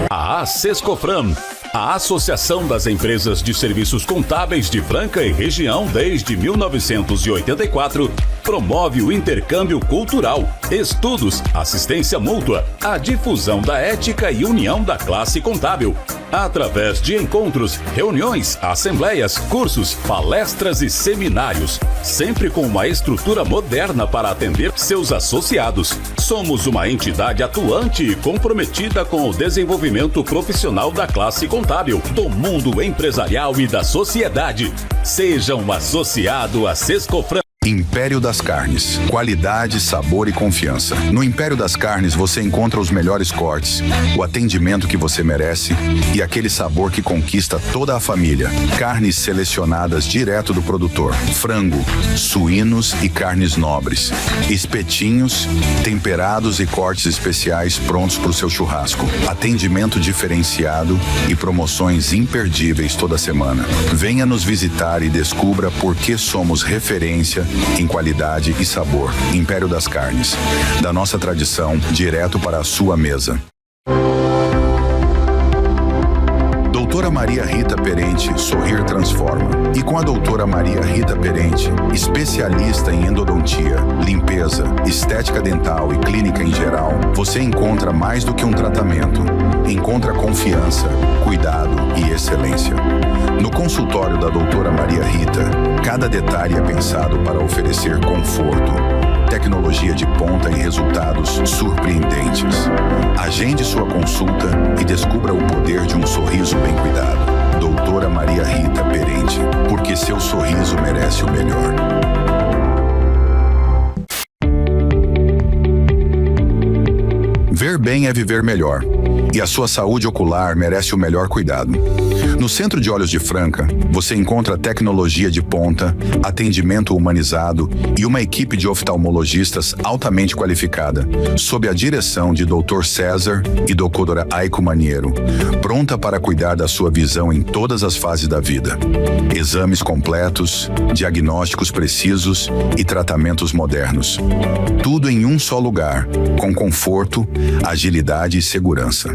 A Asescofran, a Associação das Empresas de Serviços Contábeis de Franca e Região desde 1984, promove o intercâmbio cultural, estudos, assistência mútua, a difusão da ética e união da classe contábil, através de encontros, reuniões, assembleias, cursos, palestras e seminários, sempre com uma estrutura moderna para atender seus associados. Somos uma entidade atuante e comprometida com o desenvolvimento profissional da classe contábil, do mundo empresarial e da sociedade. Seja um associado a Sescofran. Império das Carnes. Qualidade, sabor e confiança. No Império das Carnes você encontra os melhores cortes, o atendimento que você merece e aquele sabor que conquista toda a família. Carnes selecionadas direto do produtor. Frango, suínos e carnes nobres. Espetinhos, temperados e cortes especiais prontos para o seu churrasco. Atendimento diferenciado e promoções imperdíveis toda semana. Venha nos visitar e descubra por que somos referência em qualidade e sabor. Império das Carnes. Da nossa tradição, direto para a sua mesa. Doutora Maria Rita Perente, Sorrir Transforma. E com a doutora Maria Rita Perente, especialista em endodontia, limpeza, estética dental e clínica em geral, você encontra mais do que um tratamento. Encontra confiança, cuidado e excelência. No consultório da doutora Maria Rita, cada detalhe é pensado para oferecer conforto, tecnologia de ponta e resultados surpreendentes. Agende sua consulta e descubra o poder de um sorriso bem cuidado. Doutora Maria Rita Perente, porque seu sorriso merece o melhor. Ver bem é viver melhor. E a sua saúde ocular merece o melhor cuidado. No Centro de Olhos de Franca, você encontra tecnologia de ponta, atendimento humanizado e uma equipe de oftalmologistas altamente qualificada, sob a direção de Dr. César e Dra. Aiko Maniero, pronta para cuidar da sua visão em todas as fases da vida. Exames completos, diagnósticos precisos e tratamentos modernos. Tudo em um só lugar, com conforto, agilidade e segurança.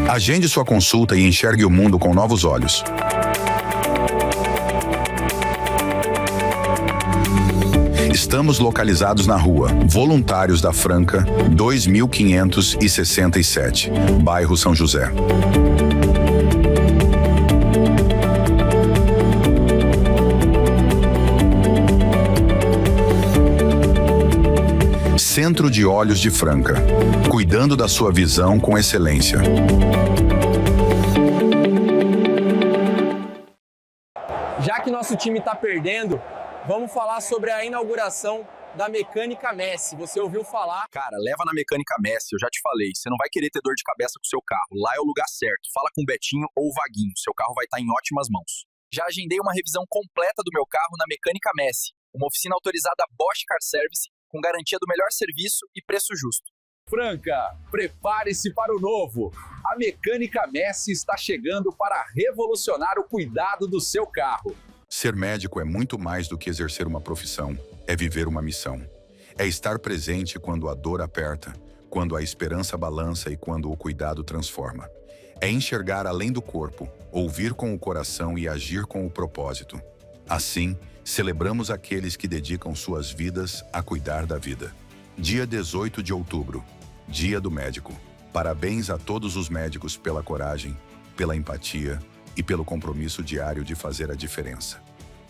Agende sua consulta e enxergue o mundo com novos olhos. Estamos localizados na rua Voluntários da Franca, 2567, bairro São José. Centro de Olhos de Franca, cuidando da sua visão com excelência. Já que nosso time está perdendo, vamos falar sobre a inauguração da Mecânica Messi. Você ouviu falar? Cara, leva na Mecânica Messi, eu já te falei. Você não vai querer ter dor de cabeça com o seu carro. Lá é o lugar certo. Fala com o Betinho ou o Vaguinho. Seu carro vai estar em ótimas mãos. Já agendei uma revisão completa do meu carro na Mecânica Messi, uma oficina autorizada Bosch Car Service com garantia do melhor serviço e preço justo. Franca, prepare-se para o novo. A Mecânica Messi está chegando para revolucionar o cuidado do seu carro. Ser médico é muito mais do que exercer uma profissão, é viver uma missão. É estar presente quando a dor aperta, quando a esperança balança e quando o cuidado transforma. É enxergar além do corpo, ouvir com o coração e agir com o propósito. Assim, celebramos aqueles que dedicam suas vidas a cuidar da vida. Dia 18 de outubro, Dia do Médico. Parabéns a todos os médicos pela coragem, pela empatia e pelo compromisso diário de fazer a diferença.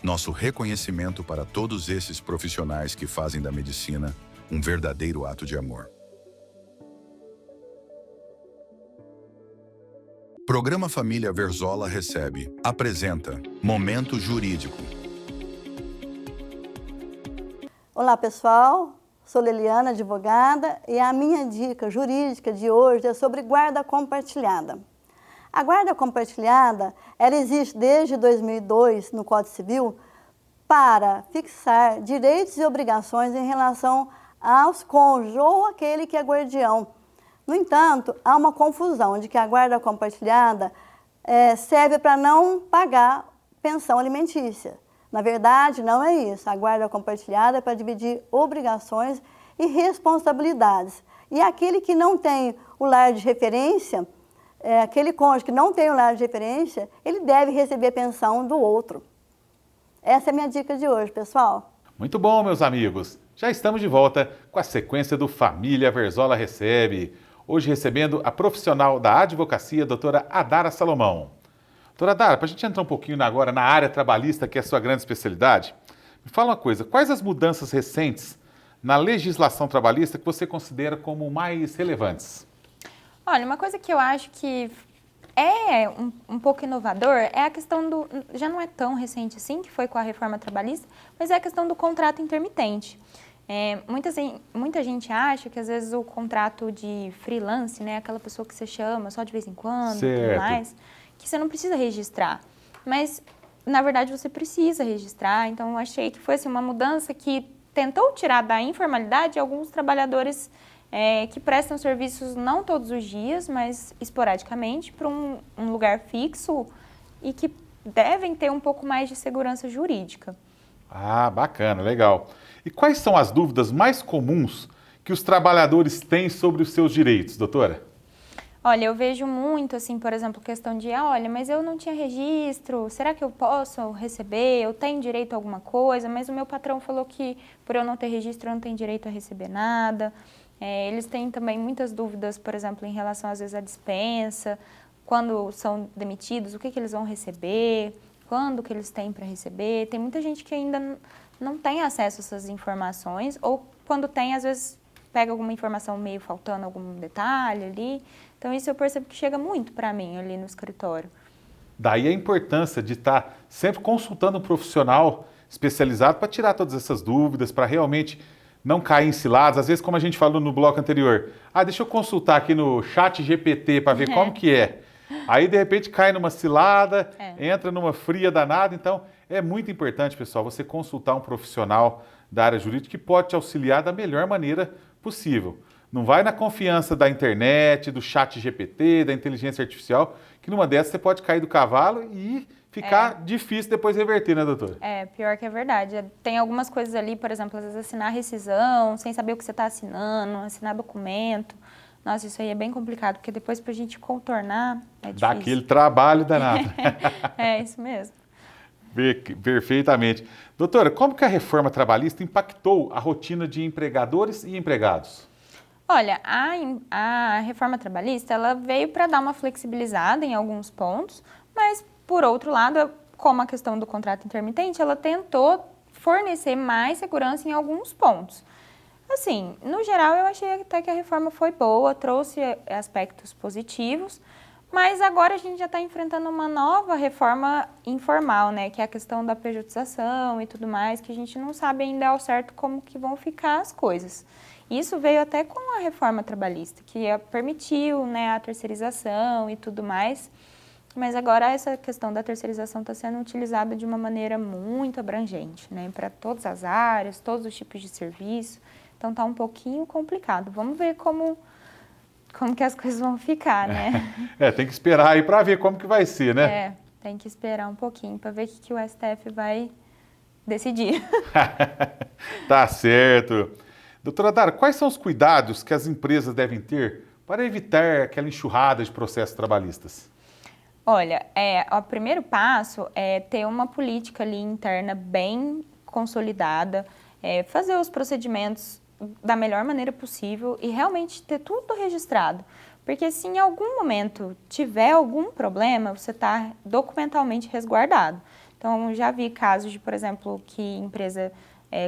Nosso reconhecimento para todos esses profissionais que fazem da medicina um verdadeiro ato de amor. Programa Família Verzola recebe, apresenta Momento Jurídico. Olá pessoal, sou Leliana, advogada, e a minha dica jurídica de hoje é sobre guarda compartilhada. A guarda compartilhada, ela existe desde 2002 no Código Civil para fixar direitos e obrigações em relação aos cônjuges ou aquele que é guardião. No entanto, há uma confusão de que a guarda compartilhada serve para não pagar pensão alimentícia. Na verdade, não é isso. A guarda compartilhada é para dividir obrigações e responsabilidades. E aquele que não tem o lar de referência, aquele cônjuge que não tem o lar de referência, ele deve receber pensão do outro. Essa é a minha dica de hoje, pessoal. Muito bom, meus amigos. Já estamos de volta com a sequência do Família Verzola Recebe. Hoje recebendo a profissional da advocacia, doutora Adara Salomão. Doutora Adara, para a gente entrar um pouquinho agora na área trabalhista, que é a sua grande especialidade, me fala uma coisa, quais as mudanças recentes na legislação trabalhista que você considera como mais relevantes? Olha, uma coisa que eu acho que é um pouco inovador é a questão do, já não é tão recente assim, que foi com a reforma trabalhista, mas é a questão do contrato intermitente. Muita gente acha que às vezes o contrato de freelance, né, aquela pessoa que você chama só de vez em quando e tudo mais, que você não precisa registrar. Mas, na verdade, você precisa registrar. Então, eu achei que foi assim, uma mudança que tentou tirar da informalidade alguns trabalhadores que prestam serviços não todos os dias, mas esporadicamente, para um lugar fixo e que devem ter um pouco mais de segurança jurídica. Ah, bacana, legal. E quais são as dúvidas mais comuns que os trabalhadores têm sobre os seus direitos, doutora? Olha, eu vejo muito, assim, por exemplo, questão de, olha, mas eu não tinha registro, será que eu posso receber? Eu tenho direito a alguma coisa, mas o meu patrão falou que por eu não ter registro eu não tenho direito a receber nada. Eles têm também muitas dúvidas, por exemplo, em relação às vezes à dispensa, quando são demitidos, o que eles vão receber, quando que eles têm para receber. Tem muita gente que ainda não tem acesso a essas informações, ou quando tem, às vezes pega alguma informação meio faltando algum detalhe ali. Então isso eu percebo que chega muito para mim ali no escritório. Daí a importância de estar sempre consultando um profissional especializado para tirar todas essas dúvidas, para realmente não cair em ciladas. Às vezes, como a gente falou no bloco anterior, deixa eu consultar aqui no ChatGPT para ver como que é. Aí, de repente, cai numa cilada, entra numa fria danada. Então, é muito importante, pessoal, você consultar um profissional da área jurídica que pode te auxiliar da melhor maneira possível. Não vai na confiança da internet, do ChatGPT, da inteligência artificial, que numa dessas você pode cair do cavalo e ficar difícil depois reverter, né, doutora? Pior que é verdade. Tem algumas coisas ali, por exemplo, às vezes assinar rescisão, sem saber o que você está assinando, assinar documento. Nossa, isso aí é bem complicado, porque depois pra gente contornar é difícil. Dá aquele trabalho danado. Isso mesmo. Perfeitamente. Doutora, como que a reforma trabalhista impactou a rotina de empregadores e empregados? Olha, a reforma trabalhista, ela veio para dar uma flexibilizada em alguns pontos, mas, por outro lado, como a questão do contrato intermitente, ela tentou fornecer mais segurança em alguns pontos. Assim, no geral, eu achei até que a reforma foi boa, trouxe aspectos positivos, Mas agora a gente já está enfrentando uma nova reforma informal, né? Que é a questão da pejotização e tudo mais, que a gente não sabe ainda ao certo como que vão ficar as coisas. Isso veio até com a reforma trabalhista, que permitiu, né, a terceirização e tudo mais. Mas agora essa questão da terceirização está sendo utilizada de uma maneira muito abrangente, né? Para todas as áreas, todos os tipos de serviço. Então está um pouquinho complicado. Vamos ver como que as coisas vão ficar, né? Tem que esperar aí para ver como que vai ser, né? Tem que esperar um pouquinho para ver o que o STF vai decidir. Tá certo. Doutora Dara, quais são os cuidados que as empresas devem ter para evitar aquela enxurrada de processos trabalhistas? Olha, o primeiro passo é ter uma política ali interna bem consolidada, fazer os procedimentos da melhor maneira possível e realmente ter tudo registrado. Porque se em algum momento tiver algum problema, você está documentalmente resguardado. Então, já vi casos de, por exemplo, que empresa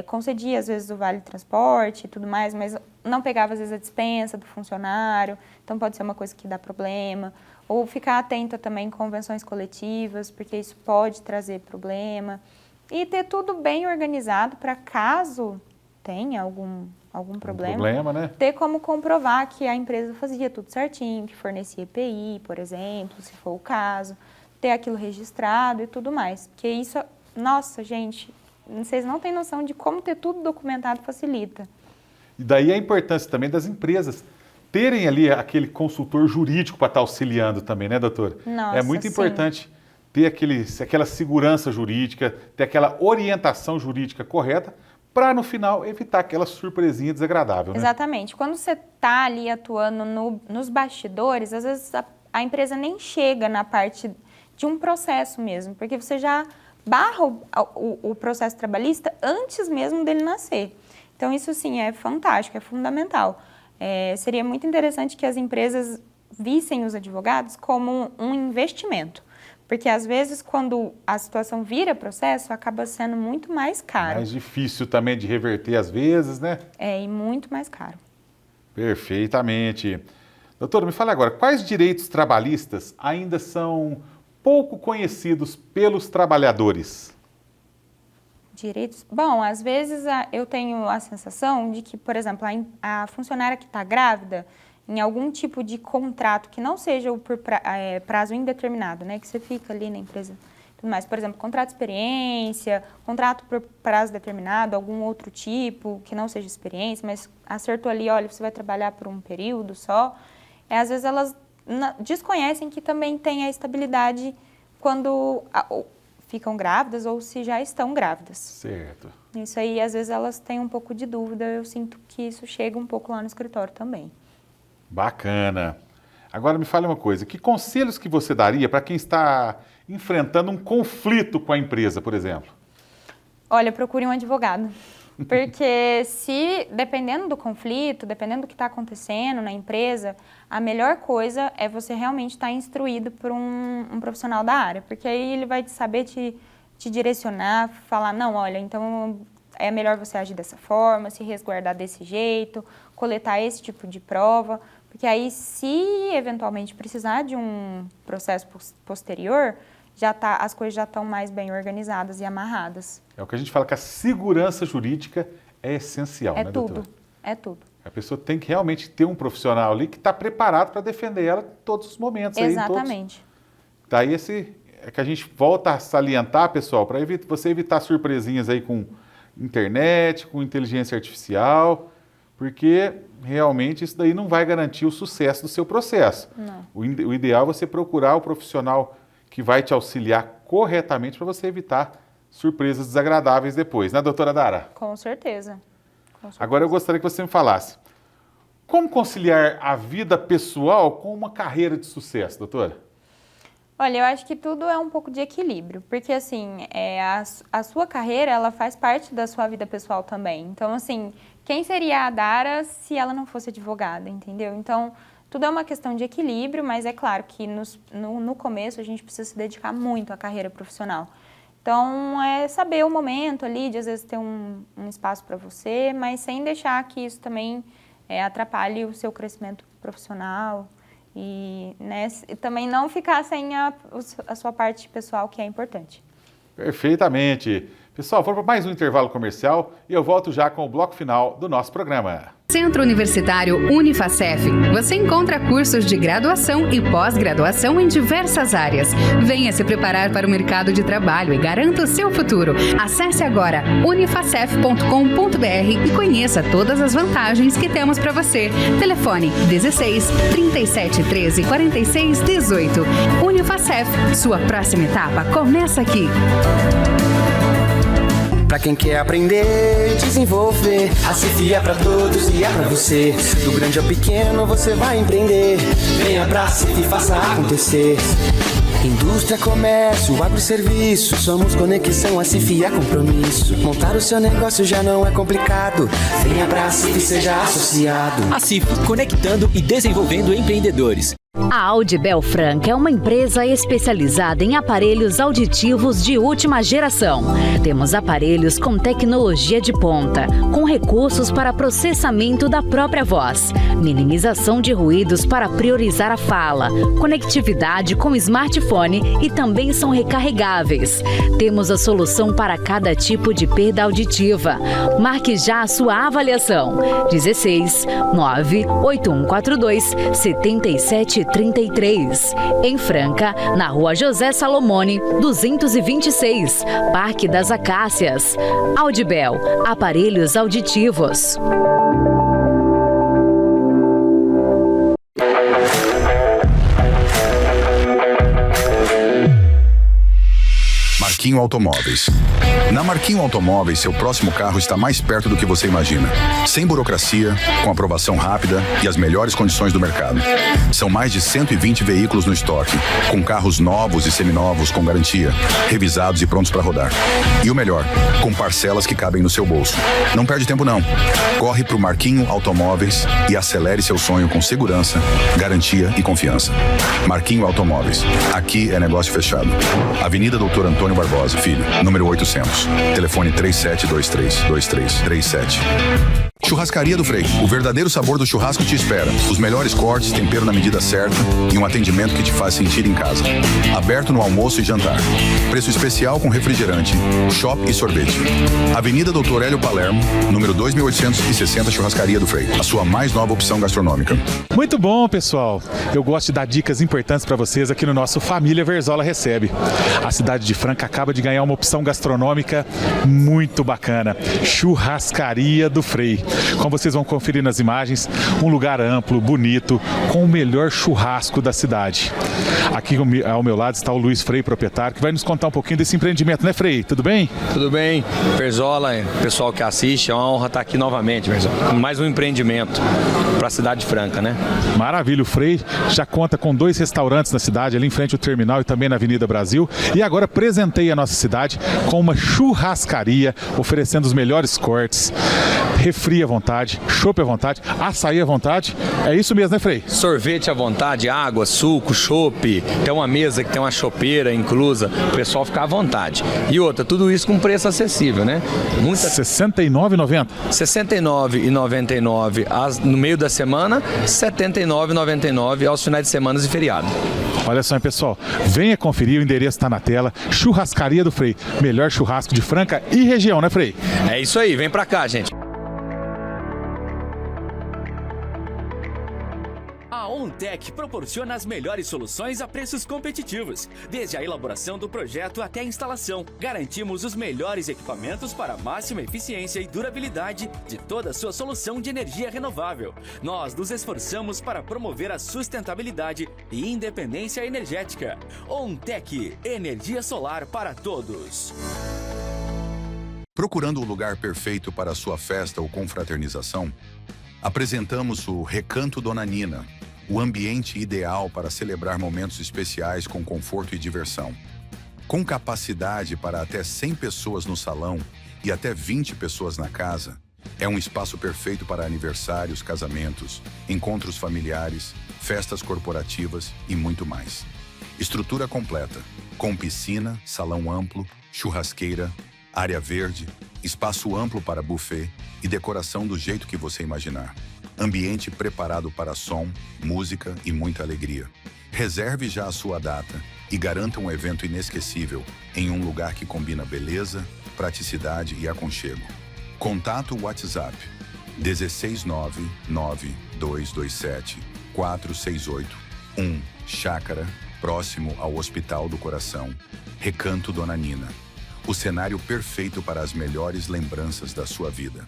concedia às vezes o vale transporte e tudo mais, mas não pegava às vezes a dispensa do funcionário, então pode ser uma coisa que dá problema. Ou ficar atenta também em convenções coletivas, porque isso pode trazer problema. E ter tudo bem organizado para caso tenha algum problema, né? Ter como comprovar que a empresa fazia tudo certinho, que fornecia EPI, por exemplo, se for o caso, ter aquilo registrado e tudo mais. Porque isso, nossa, gente, vocês não têm noção de como ter tudo documentado facilita. E daí a importância também das empresas terem ali aquele consultor jurídico para estar auxiliando também, né, doutora? Nossa, é muito sim. importante ter aquela segurança jurídica, ter aquela orientação jurídica correta, para no final evitar aquela surpresinha desagradável, né? Exatamente. Quando você está ali atuando nos bastidores, às vezes a empresa nem chega na parte de um processo mesmo, porque você já barra o processo trabalhista antes mesmo dele nascer. Então isso sim é fantástico, é fundamental. Seria muito interessante que as empresas vissem os advogados como um investimento. Porque, às vezes, quando a situação vira processo, acaba sendo muito mais caro. Mais difícil também de reverter, às vezes, né? E muito mais caro. Perfeitamente. Doutora, me fala agora, quais direitos trabalhistas ainda são pouco conhecidos pelos trabalhadores? Direitos? Bom, às vezes eu tenho a sensação de que, por exemplo, a funcionária que está grávida, em algum tipo de contrato que não seja por prazo indeterminado, né? Que você fica ali na empresa e tudo mais. Por exemplo, contrato de experiência, contrato por prazo determinado, algum outro tipo que não seja experiência, mas acertou ali, olha, você vai trabalhar por um período só. Às vezes elas desconhecem que também tem a estabilidade quando ficam grávidas ou se já estão grávidas. Certo. Isso aí, às vezes elas têm um pouco de dúvida, eu sinto que isso chega um pouco lá no escritório também. Bacana. Agora me fale uma coisa, que conselhos que você daria para quem está enfrentando um conflito com a empresa, por exemplo? Olha, procure um advogado, porque dependendo do conflito, dependendo do que está acontecendo na empresa, a melhor coisa é você realmente estar instruído por um profissional da área, porque aí ele vai saber te direcionar, falar, não, olha, então é melhor você agir dessa forma, se resguardar desse jeito, coletar esse tipo de prova, porque aí se eventualmente precisar de um processo posterior, as coisas já estão mais bem organizadas e amarradas. É o que a gente fala que a segurança jurídica é essencial, né, doutora? É tudo. A pessoa tem que realmente ter um profissional ali que está preparado para defender ela em todos os momentos. Exatamente. Daí é que a gente volta a salientar, pessoal, para você evitar surpresinhas aí com internet, com inteligência artificial, porque realmente isso daí não vai garantir o sucesso do seu processo. Não. O ideal é você procurar o profissional que vai te auxiliar corretamente para você evitar surpresas desagradáveis depois, né, doutora Dara? Com certeza. Agora eu gostaria que você me falasse, como conciliar a vida pessoal com uma carreira de sucesso, doutora? Olha, eu acho que tudo é um pouco de equilíbrio, porque assim, a sua carreira, ela faz parte da sua vida pessoal também. Então, assim, quem seria a Dara se ela não fosse advogada, entendeu? Então, tudo é uma questão de equilíbrio, mas é claro que no começo a gente precisa se dedicar muito à carreira profissional. Então, é saber o momento ali, de às vezes ter um espaço para você, mas sem deixar que isso também atrapalhe o seu crescimento profissional E, né, também não ficar sem a sua parte pessoal, que é importante. Perfeitamente. Pessoal, vamos para mais um intervalo comercial e eu volto já com o bloco final do nosso programa. Centro Universitário Unifacef. Você encontra cursos de graduação e pós-graduação em diversas áreas. Venha se preparar para o mercado de trabalho e garanta o seu futuro. Acesse agora unifacef.com.br e conheça todas as vantagens que temos para você. Telefone 16 37 13 46 18. Unifacef, sua próxima etapa começa aqui. Pra quem quer aprender, desenvolver, a Cif é pra todos e é pra você. Do grande ao pequeno você vai empreender. Venha pra Cif e faça acontecer. Indústria, comércio, agroserviço, somos conexão, a Cif é compromisso. Montar o seu negócio já não é complicado. Venha pra Cif e seja associado. A Cif, conectando e desenvolvendo empreendedores. A Audibel Franca é uma empresa especializada em aparelhos auditivos de última geração. Temos aparelhos com tecnologia de ponta, com recursos para processamento da própria voz, minimização de ruídos para priorizar a fala, conectividade com smartphone e também são recarregáveis. Temos a solução para cada tipo de perda auditiva. Marque já a sua avaliação. 16 98142 7733. Em Franca, na Rua José Salomone, 226, Parque das Acácias. Audibel, aparelhos auditivos. Marquinho Automóveis. Na Marquinho Automóveis, seu próximo carro está mais perto do que você imagina. Sem burocracia, com aprovação rápida e as melhores condições do mercado. São mais de 120 veículos no estoque, com carros novos e seminovos com garantia, revisados e prontos para rodar. E o melhor, com parcelas que cabem no seu bolso. Não perde tempo não. Corre pro Marquinho Automóveis e acelere seu sonho com segurança, garantia e confiança. Marquinho Automóveis. Aqui é negócio fechado. Avenida Doutor Antônio Barbosa, filho, número 800. Telefone 3723-2337. Churrascaria do Frei. O verdadeiro sabor do churrasco te espera. Os melhores cortes, tempero na medida certa e um atendimento que te faz sentir em casa. Aberto no almoço e jantar. Preço especial com refrigerante, chopp e sorvete. Avenida Doutor Hélio Palermo, número 2860, Churrascaria do Frei. A sua mais nova opção gastronômica. Muito bom, pessoal. Eu gosto de dar dicas importantes para vocês aqui no nosso Família Verzola Recebe. A cidade de Franca acaba de ganhar uma opção gastronômica muito bacana. Churrascaria do Frei. Como vocês vão conferir nas imagens, um lugar amplo, bonito, com o melhor churrasco da cidade. Aqui ao meu lado está o Luiz Frei, proprietário, que vai nos contar um pouquinho desse empreendimento, né, Frei? Tudo bem? Tudo bem. Verzola, pessoal que assiste, é uma honra estar aqui novamente, Verzola. Mais um empreendimento para a cidade de Franca, né? Maravilha, o Frei já conta com 2 restaurantes na cidade, ali em frente ao terminal e também na Avenida Brasil. E agora presenteia a nossa cidade com uma churrascaria, oferecendo os melhores cortes, refri à vontade, chopp à vontade, açaí à vontade. É isso mesmo, né, Frei? Sorvete à vontade, água, suco, chopp. Tem uma mesa que tem uma chopeira inclusa, o pessoal fica à vontade. E outra, tudo isso com preço acessível, né? R$ 69,90? R$ 69,99 no meio da semana, R$ 79,99 aos finais de semana e feriado. Olha só, hein, pessoal, venha conferir, o endereço está na tela. Churrascaria do Frei, melhor churrasco de Franca e região, né, Frei? É isso aí, vem pra cá, gente. A OnTech proporciona as melhores soluções a preços competitivos, desde a elaboração do projeto até a instalação. Garantimos os melhores equipamentos para máxima eficiência e durabilidade de toda a sua solução de energia renovável. Nós nos esforçamos para promover a sustentabilidade e independência energética. OnTech, energia solar para todos. Procurando o lugar perfeito para a sua festa ou confraternização? Apresentamos o Recanto Dona Nina, o ambiente ideal para celebrar momentos especiais com conforto e diversão. Com capacidade para até 100 pessoas no salão e até 20 pessoas na casa, é um espaço perfeito para aniversários, casamentos, encontros familiares, festas corporativas e muito mais. Estrutura completa, com piscina, salão amplo, churrasqueira, área verde, espaço amplo para buffet e decoração do jeito que você imaginar. Ambiente preparado para som, música e muita alegria. Reserve já a sua data e garanta um evento inesquecível em um lugar que combina beleza, praticidade e aconchego. Contato WhatsApp 16992274681, Chácara, próximo ao Hospital do Coração, Recanto Dona Nina. O cenário perfeito para as melhores lembranças da sua vida.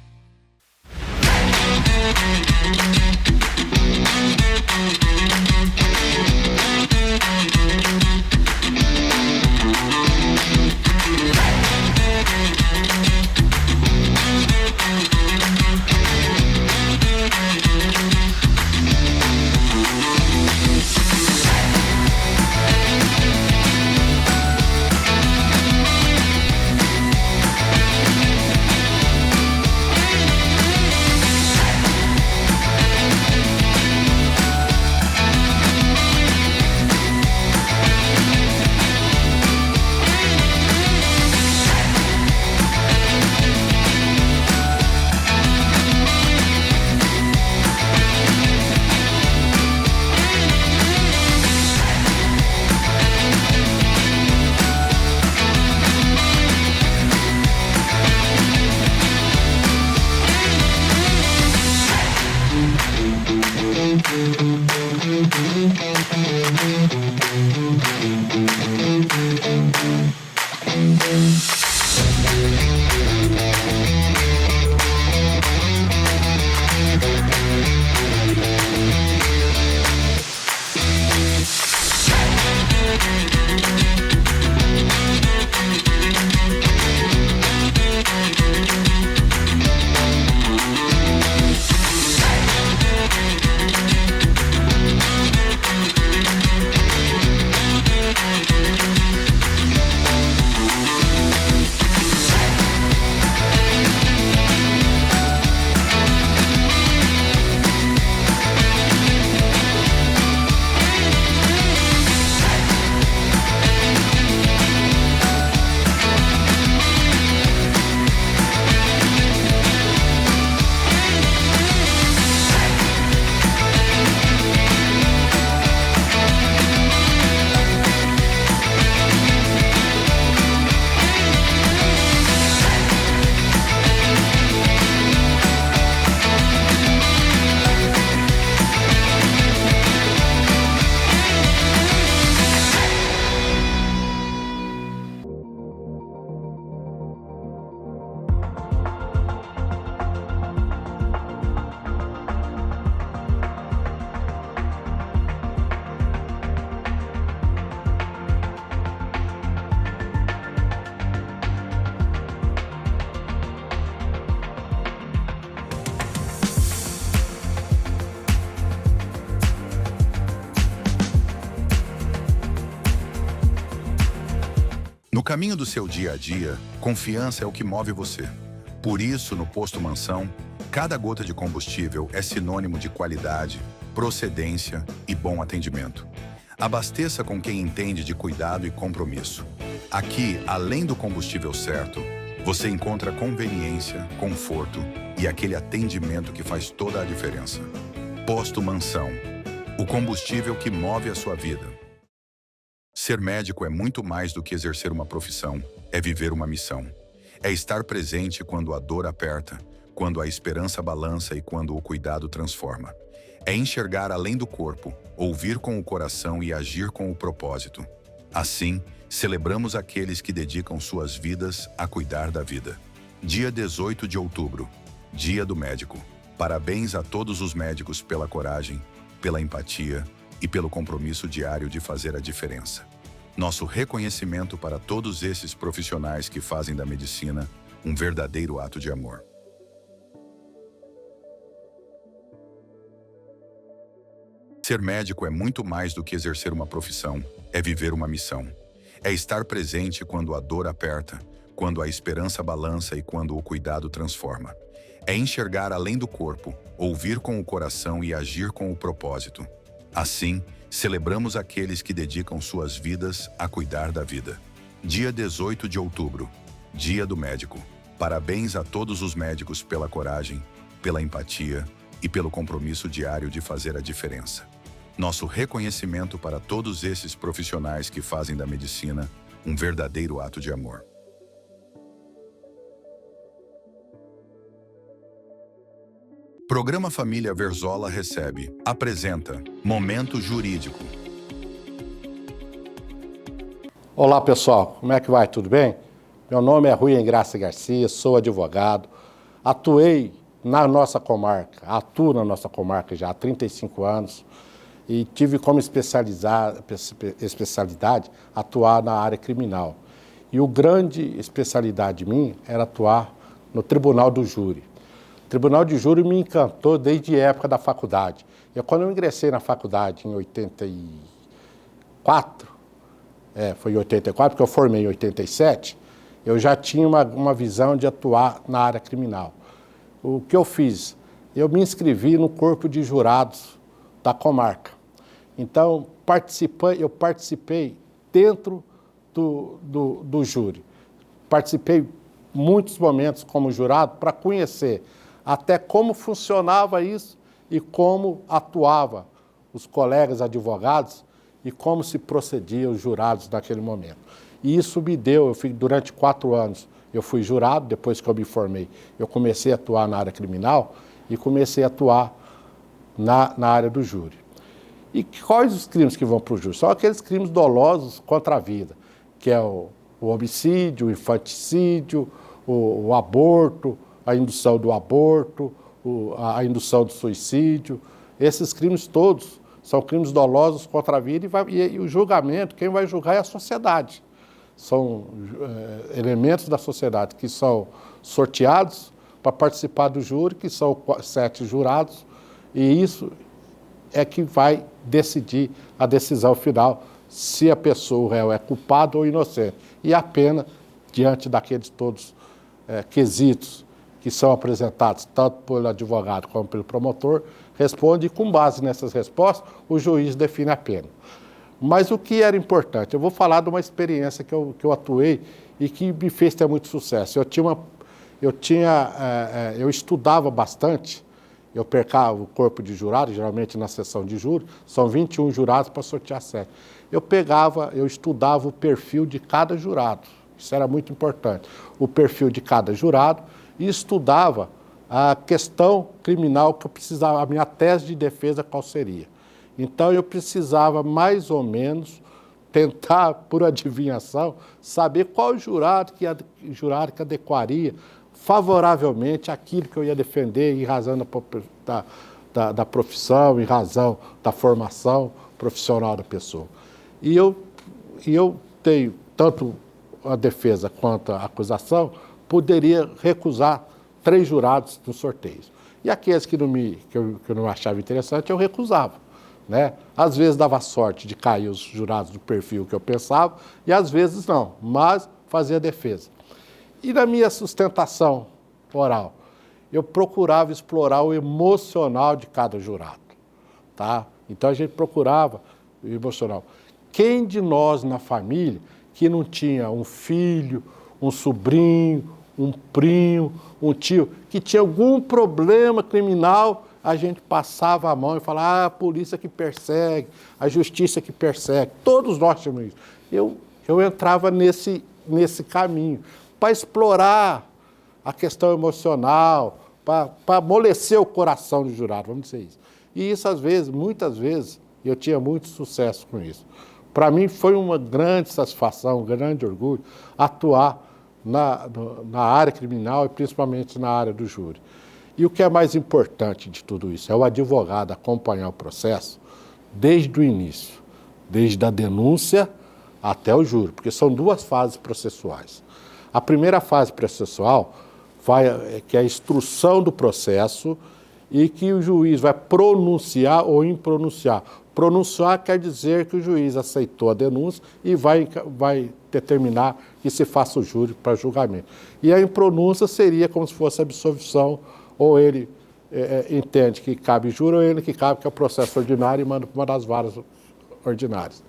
No caminho do seu dia a dia, confiança é o que move você. Por isso, no Posto Mansão, cada gota de combustível é sinônimo de qualidade, procedência e bom atendimento. Abasteça com quem entende de cuidado e compromisso. Aqui, além do combustível certo, você encontra conveniência, conforto e aquele atendimento que faz toda a diferença. Posto Mansão, o combustível que move a sua vida. Ser médico é muito mais do que exercer uma profissão, é viver uma missão. É estar presente quando a dor aperta, quando a esperança balança e quando o cuidado transforma. É enxergar além do corpo, ouvir com o coração e agir com o propósito. Assim, celebramos aqueles que dedicam suas vidas a cuidar da vida. Dia 18 de outubro, Dia do Médico. Parabéns a todos os médicos pela coragem, pela empatia e pelo compromisso diário de fazer a diferença. Nosso reconhecimento para todos esses profissionais que fazem da medicina um verdadeiro ato de amor. Ser médico é muito mais do que exercer uma profissão, é viver uma missão. É estar presente quando a dor aperta, quando a esperança balança e quando o cuidado transforma. É enxergar além do corpo, ouvir com o coração e agir com o propósito. Assim, celebramos aqueles que dedicam suas vidas a cuidar da vida. Dia 18 de outubro, Dia do Médico. Parabéns a todos os médicos pela coragem, pela empatia e pelo compromisso diário de fazer a diferença. Nosso reconhecimento para todos esses profissionais que fazem da medicina um verdadeiro ato de amor. Programa Família Verzola recebe, apresenta Momento Jurídico. Olá pessoal, como é que vai? Tudo bem? Meu nome é Rui Engraça Garcia, sou advogado, atuo na nossa comarca já há 35 anos e tive como especialidade atuar na área criminal. E o grande especialidade minha era atuar no Tribunal do Júri. O Tribunal de Júri me encantou desde a época da faculdade. Quando eu ingressei na faculdade em 84, foi em 84, porque eu formei em 87, eu já tinha uma visão de atuar na área criminal. O que eu fiz? Eu me inscrevi no corpo de jurados da comarca. Então, eu participei dentro do júri. Participei muitos momentos como jurado para conhecer até como funcionava isso e como atuava os colegas advogados e como se procedia os jurados naquele momento. E isso me deu, durante 4 anos, eu fui jurado, depois que eu me formei, eu comecei a atuar na área criminal e comecei a atuar na área do júri. E quais os crimes que vão para o júri? São aqueles crimes dolosos contra a vida, que é o homicídio, o infanticídio, o aborto, a indução do aborto, a indução do suicídio. Esses crimes todos são crimes dolosos contra a vida e o julgamento, quem vai julgar é a sociedade. São elementos da sociedade que são sorteados para participar do júri, que são 7 jurados, e isso é que vai decidir a decisão final se a pessoa, o réu, é culpado ou inocente. E a pena, diante daqueles todos quesitos que são apresentados tanto pelo advogado como pelo promotor, responde e, com base nessas respostas, o juiz define a pena. Mas o que era importante? Eu vou falar de uma experiência que eu atuei e que me fez ter muito sucesso. Eu estudava bastante, eu percava o corpo de jurados, geralmente na sessão de júri, são 21 jurados para sortear 7. Eu estudava o perfil de cada jurado, isso era muito importante, o perfil de cada jurado, e estudava a questão criminal que eu precisava, a minha tese de defesa qual seria. Então eu precisava mais ou menos tentar, por adivinhação, saber qual jurado que adequaria favoravelmente aquilo que eu ia defender em razão da profissão, em razão da formação profissional da pessoa. E eu tenho, tanto a defesa quanto a acusação, poderia recusar 3 jurados no sorteio. E aqueles que eu não achava interessante, eu recusava. Né? Às vezes dava sorte de cair os jurados do perfil que eu pensava, e às vezes não, mas fazia defesa. E na minha sustentação oral, eu procurava explorar o emocional de cada jurado. Tá? Então a gente procurava o emocional. Quem de nós na família que não tinha um filho, um sobrinho, um primo, um tio, que tinha algum problema criminal, a gente passava a mão e falava, a polícia que persegue, a justiça que persegue. Todos nós tínhamos isso. Eu entrava nesse caminho, para explorar a questão emocional, para amolecer o coração do jurado, vamos dizer isso. E isso, muitas vezes, eu tinha muito sucesso com isso. Para mim, foi uma grande satisfação, um grande orgulho, atuar na área criminal e principalmente na área do júri. E o que é mais importante de tudo isso é o advogado acompanhar o processo desde o início, desde a denúncia até o júri, porque são 2 fases processuais. A primeira fase processual que é a instrução do processo e que o juiz vai pronunciar ou impronunciar. Pronunciar quer dizer que o juiz aceitou a denúncia e vai determinar que se faça o júri para julgamento. E a impronúncia seria como se fosse absolvição, ou ele entende que cabe júri, ou ele que cabe, que é o processo ordinário, e manda para uma das varas ordinárias.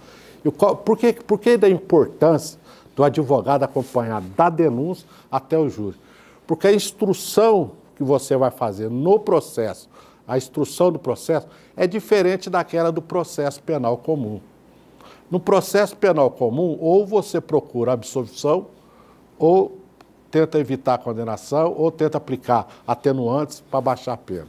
Por que da importância do advogado acompanhar da denúncia até o júri? Porque a instrução que você vai fazer no processo a instrução do processo, é diferente daquela do processo penal comum. No processo penal comum, ou você procura absolvição, ou tenta evitar a condenação, ou tenta aplicar atenuantes para baixar a pena.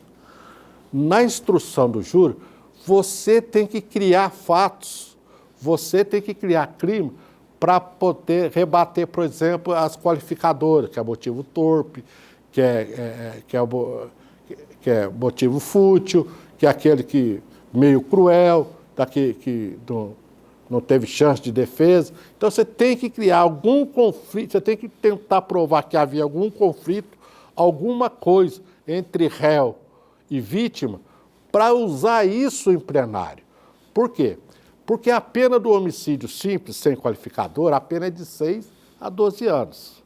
Na instrução do júri, você tem que criar fatos, você tem que criar crime para poder rebater, por exemplo, as qualificadoras, que é motivo torpe, que é motivo fútil, que é aquele que meio cruel, que não teve chance de defesa. Então você tem que criar algum conflito, você tem que tentar provar que havia algum conflito, alguma coisa entre réu e vítima, para usar isso em plenário. Por quê? Porque a pena do homicídio simples, sem qualificador, a pena é de 6 a 12 anos.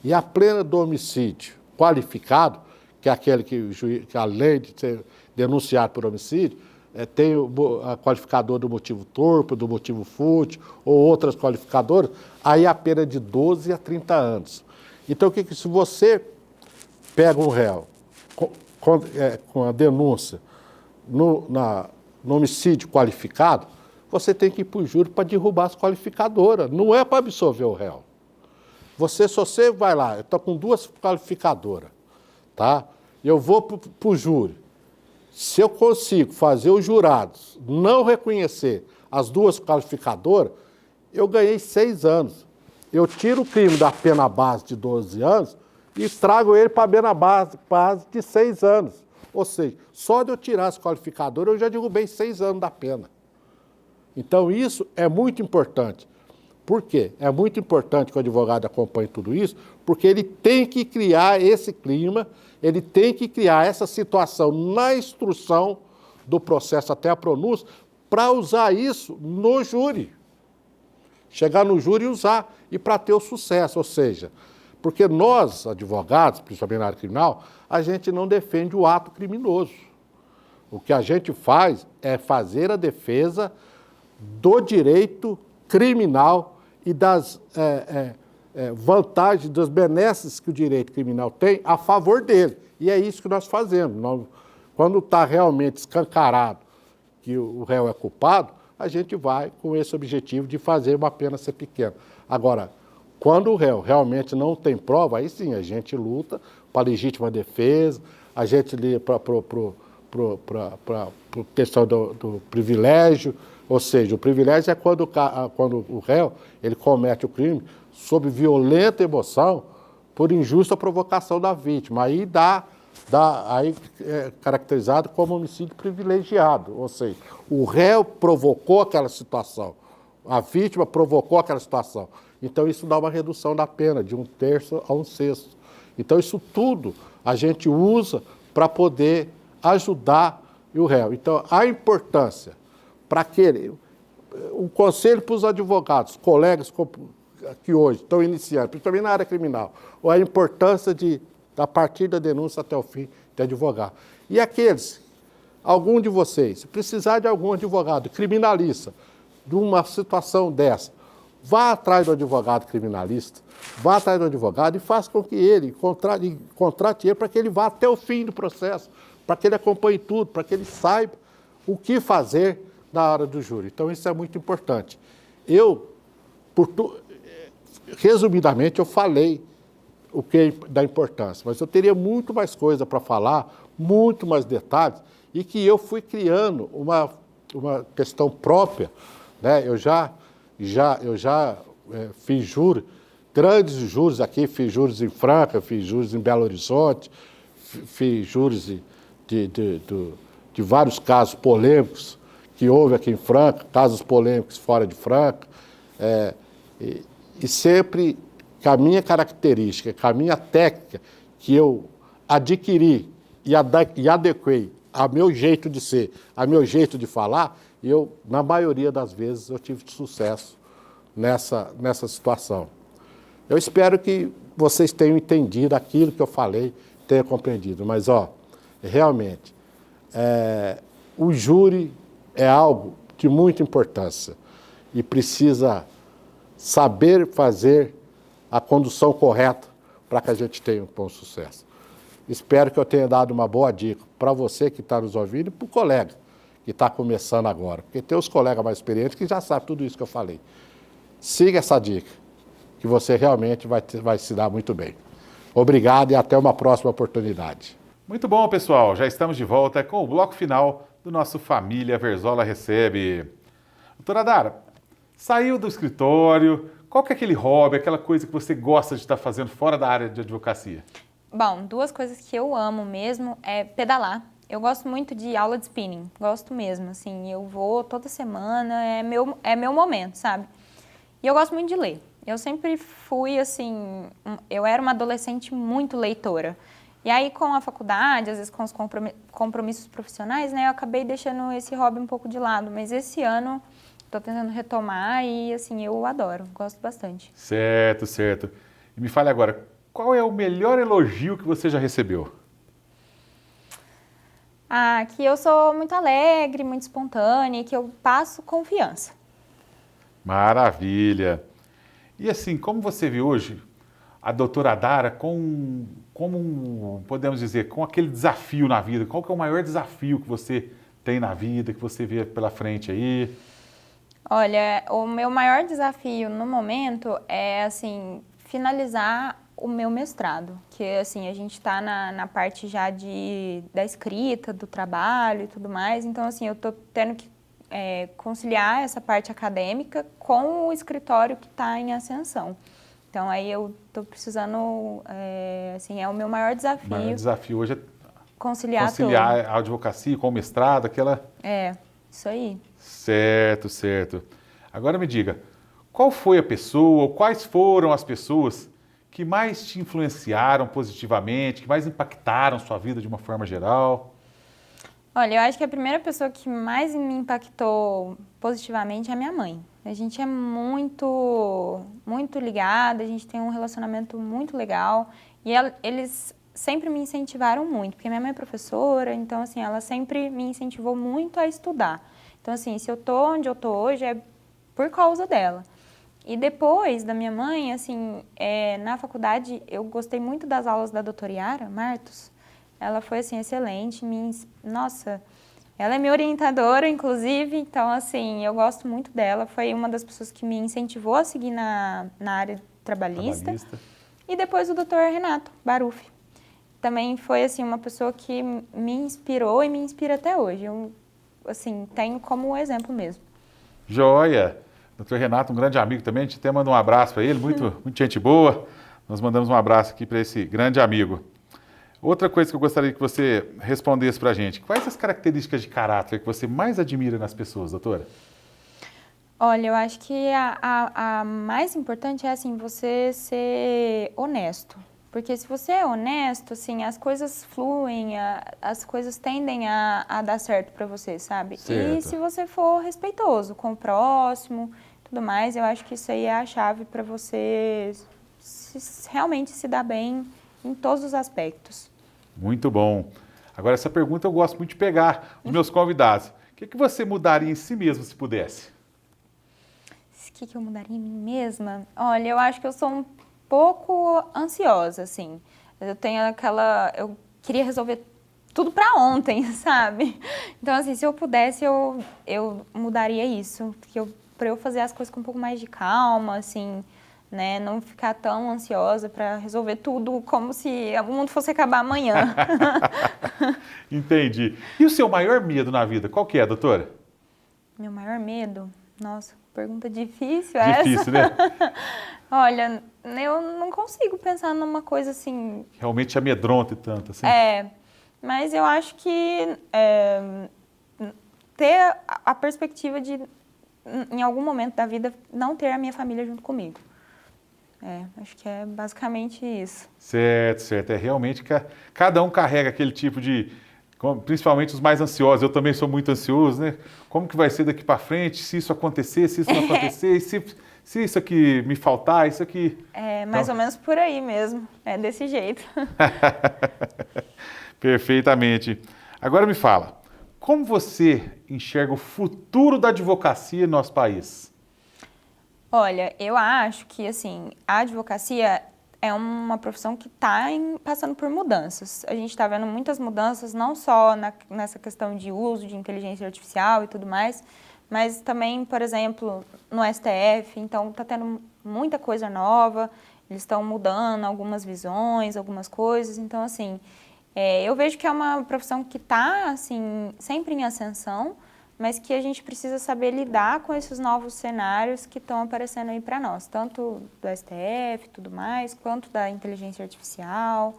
E a pena do homicídio qualificado, que é aquele que além de ser denunciado por homicídio, tem o qualificador do motivo torpe, do motivo fútil, ou outras qualificadoras, aí a pena é de 12 a 30 anos. Então, se você pega um réu com a denúncia no homicídio qualificado, você tem que ir para o júri para derrubar as qualificadoras, não é para absolver o réu. Se você vai lá, eu estou com 2 qualificadoras, tá? Eu vou para o júri. Se eu consigo fazer os jurados não reconhecer as 2 qualificadoras, eu ganhei 6 anos. Eu tiro o crime da pena base de 12 anos e trago ele para a pena base de 6 anos. Ou seja, só de eu tirar as qualificadoras, eu já derrubei 6 anos da pena. Então, isso é muito importante. Por quê? É muito importante que o advogado acompanhe tudo isso, porque ele tem que criar esse clima, ele tem que criar essa situação na instrução do processo até a pronúncia, para usar isso no júri. Chegar no júri e usar, e para ter o sucesso, ou seja, porque nós, advogados, principalmente na área criminal, a gente não defende o ato criminoso. O que a gente faz é fazer a defesa do direito criminal e das vantagens, das benesses que o direito criminal tem a favor dele. E é isso que nós fazemos. Quando está realmente escancarado que o réu é culpado, a gente vai com esse objetivo de fazer uma pena ser pequena. Agora, quando o réu realmente não tem prova, aí sim, a gente luta para legítima defesa, a gente liga para a questão do privilégio, ou seja, o privilégio é quando o réu ele comete o crime sob violenta emoção por injusta provocação da vítima. Aí aí é caracterizado como homicídio privilegiado, ou seja, o réu provocou aquela situação, a vítima provocou aquela situação. Então isso dá uma redução da pena de 1/3 a 1/6. Então isso tudo a gente usa para poder ajudar o réu. Então a importância para um conselho para os advogados, colegas que hoje estão iniciando, principalmente na área criminal, a importância da partir da denúncia até o fim de advogar. E algum de vocês, se precisar de algum advogado criminalista, de uma situação dessa, vá atrás do advogado criminalista, vá atrás do advogado e faça com que ele contrate ele para que ele vá até o fim do processo, para que ele acompanhe tudo, para que ele saiba o que fazer na hora do júri. Então, isso é muito importante. Resumidamente, eu falei o que da importância, mas eu teria muito mais coisa para falar, muito mais detalhes, e que eu fui criando uma questão própria, né? Eu já fiz júri, grandes júris aqui, fiz júris em Franca, fiz júris em Belo Horizonte, fiz júris de vários casos polêmicos que houve aqui em Franca, casos polêmicos fora de Franca, e sempre com a minha característica, com a minha técnica que eu adquiri e adequei ao meu jeito de ser, ao meu jeito de falar, na maioria das vezes, eu tive sucesso nessa situação. Eu espero que vocês tenham entendido aquilo que eu falei, tenham compreendido, mas, realmente, o júri é algo de muita importância e precisa saber fazer a condução correta para que a gente tenha um bom sucesso. Espero que eu tenha dado uma boa dica para você que está nos ouvindo e para o colega que está começando agora. Porque tem os colegas mais experientes que já sabem tudo isso que eu falei. Siga essa dica, que você realmente vai se dar muito bem. Obrigado e até uma próxima oportunidade. Muito bom, pessoal. Já estamos de volta com o bloco final do nosso Família Verzola Recebe. Doutora Dara, saiu do escritório, qual que é aquele hobby, aquela coisa que você gosta de estar fazendo fora da área de advocacia? Bom, duas coisas que eu amo mesmo é pedalar. Eu gosto muito de aula de spinning, gosto mesmo, assim, eu vou toda semana, é meu momento, sabe? E eu gosto muito de ler. Eu sempre fui, assim, eu era uma adolescente muito leitora. E aí, com a faculdade, às vezes com os compromissos profissionais, né, eu acabei deixando esse hobby um pouco de lado. Mas esse ano, estou tentando retomar e, assim, eu adoro, gosto bastante. Certo, certo. E me fale agora, qual é o melhor elogio que você já recebeu? Ah, que eu sou muito alegre, muito espontânea e que eu passo confiança. Maravilha! E assim, como você vê hoje a doutora Dara podemos dizer, com aquele desafio na vida? Qual que é o maior desafio que você tem na vida, que você vê pela frente aí? Olha, o meu maior desafio no momento é, assim, finalizar o meu mestrado, que, assim, a gente está na parte já da escrita, do trabalho e tudo mais, então, assim, eu estou tendo que conciliar essa parte acadêmica com o escritório que está em ascensão. Então, aí eu estou precisando, assim, é o meu maior desafio. O maior desafio hoje é conciliar a advocacia com o mestrado, aquela... Isso aí. Certo, certo. Agora me diga, qual foi a pessoa, ou quais foram as pessoas que mais te influenciaram positivamente, que mais impactaram sua vida de uma forma geral? Olha, eu acho que a primeira pessoa que mais me impactou positivamente é a minha mãe. A gente é muito ligada, a gente tem um relacionamento muito legal e eles sempre me incentivaram muito, porque minha mãe é professora, então, assim, ela sempre me incentivou muito a estudar. Então, assim, se eu tô onde eu tô hoje é por causa dela. E depois da minha mãe, assim, na faculdade eu gostei muito das aulas da doutora Yara Martos. Ela foi, assim, excelente. Nossa, ela é minha orientadora, inclusive, então, assim, eu gosto muito dela. Foi uma das pessoas que me incentivou a seguir na área trabalhista. E depois o doutor Renato Baruffi. Também foi, assim, uma pessoa que me inspirou e me inspira até hoje. Eu, assim, tenho como exemplo mesmo. Joia! Doutor Renato, um grande amigo também, a gente até manda um abraço para ele, muito gente boa. Nós mandamos um abraço aqui para esse grande amigo. Outra coisa que eu gostaria que você respondesse para a gente, quais as características de caráter que você mais admira nas pessoas, doutora? Olha, eu acho que a mais importante é, assim, você ser honesto. Porque se você é honesto, assim, as coisas fluem, as coisas tendem a dar certo para você, sabe? Certo. E se você for respeitoso com o próximo, tudo mais, eu acho que isso aí é a chave para você realmente se dar bem em todos os aspectos. Muito bom. Agora, essa pergunta eu gosto muito de pegar os meus convidados. O que você mudaria em si mesmo se pudesse? O que eu mudaria em mim mesma? Olha, eu acho que eu sou um pouco ansiosa, assim. Eu tenho eu queria resolver tudo para ontem, sabe? Então, assim, se eu pudesse, eu mudaria isso. Para eu fazer as coisas com um pouco mais de calma, assim, né? Não ficar tão ansiosa para resolver tudo como se o mundo fosse acabar amanhã. Entendi. E o seu maior medo na vida, qual que é, doutora? Meu maior medo? Nossa, pergunta difícil essa. Difícil, né? Olha, eu não consigo pensar numa coisa assim... Realmente amedronta e tanto, assim? Mas eu acho que ter a perspectiva de, em algum momento da vida, não ter a minha família junto comigo. Acho que é basicamente isso. Certo, certo. É realmente que cada um carrega aquele tipo de... Principalmente os mais ansiosos. Eu também sou muito ansioso, né? Como que vai ser daqui para frente, se isso acontecer, se isso não acontecer, e se isso aqui me faltar, isso aqui... Mais ou menos por aí mesmo. É desse jeito. Perfeitamente. Agora me fala, como você enxerga o futuro da advocacia no nosso país? Olha, eu acho que, assim, a advocacia, é uma profissão que está passando por mudanças. A gente está vendo muitas mudanças, não só nessa questão de uso de inteligência artificial e tudo mais, mas também, por exemplo, no STF. Então, está tendo muita coisa nova, eles estão mudando algumas visões, algumas coisas. Então, assim, eu vejo que é uma profissão que está, assim, sempre em ascensão, mas que a gente precisa saber lidar com esses novos cenários que estão aparecendo aí para nós, tanto do STF e tudo mais, quanto da inteligência artificial,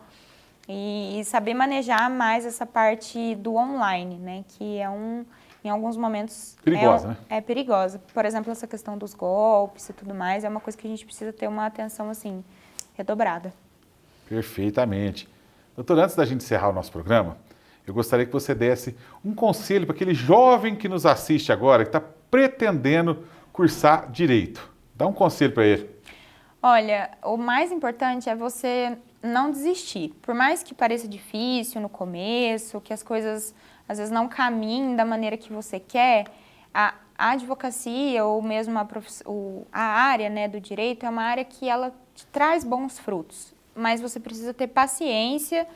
e saber manejar mais essa parte do online, né, que em alguns momentos... Perigosa, né? É perigosa. Por exemplo, essa questão dos golpes e tudo mais, é uma coisa que a gente precisa ter uma atenção, assim, redobrada. Perfeitamente. Doutora, antes da gente encerrar o nosso programa, eu gostaria que você desse um conselho para aquele jovem que nos assiste agora, que está pretendendo cursar Direito. Dá um conselho para ele. Olha, o mais importante é você não desistir. Por mais que pareça difícil no começo, que as coisas às vezes não caminhem da maneira que você quer, a advocacia ou mesmo a área, né, do direito é uma área que ela te traz bons frutos. Mas você precisa ter paciência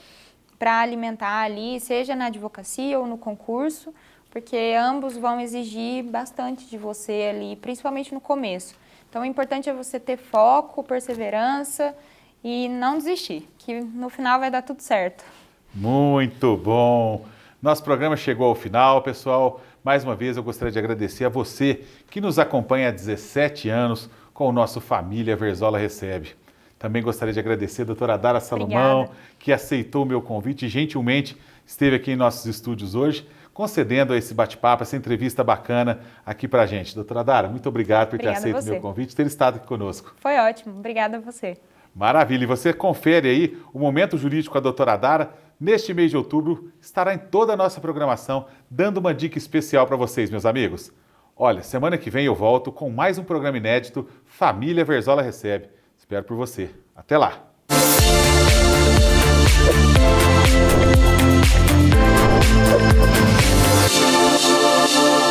para alimentar ali, seja na advocacia ou no concurso, porque ambos vão exigir bastante de você ali, principalmente no começo. Então, o importante é você ter foco, perseverança e não desistir, que no final vai dar tudo certo. Muito bom! Nosso programa chegou ao final, pessoal. Mais uma vez, eu gostaria de agradecer a você que nos acompanha há 17 anos com o nosso Família Verzola Recebe. Também gostaria de agradecer a doutora Dara Salomão, Obrigada. Que aceitou o meu convite e gentilmente esteve aqui em nossos estúdios hoje, concedendo esse bate-papo, essa entrevista bacana aqui pra gente. Doutora Dara, muito obrigado por ter aceito o meu convite e ter estado aqui conosco. Foi ótimo, obrigada a você. Maravilha, e você confere aí o Momento Jurídico com a doutora Dara. Neste mês de outubro, estará em toda a nossa programação, dando uma dica especial para vocês, meus amigos. Olha, semana que vem eu volto com mais um programa inédito, Família Verzola Recebe. Espero por você. Até lá!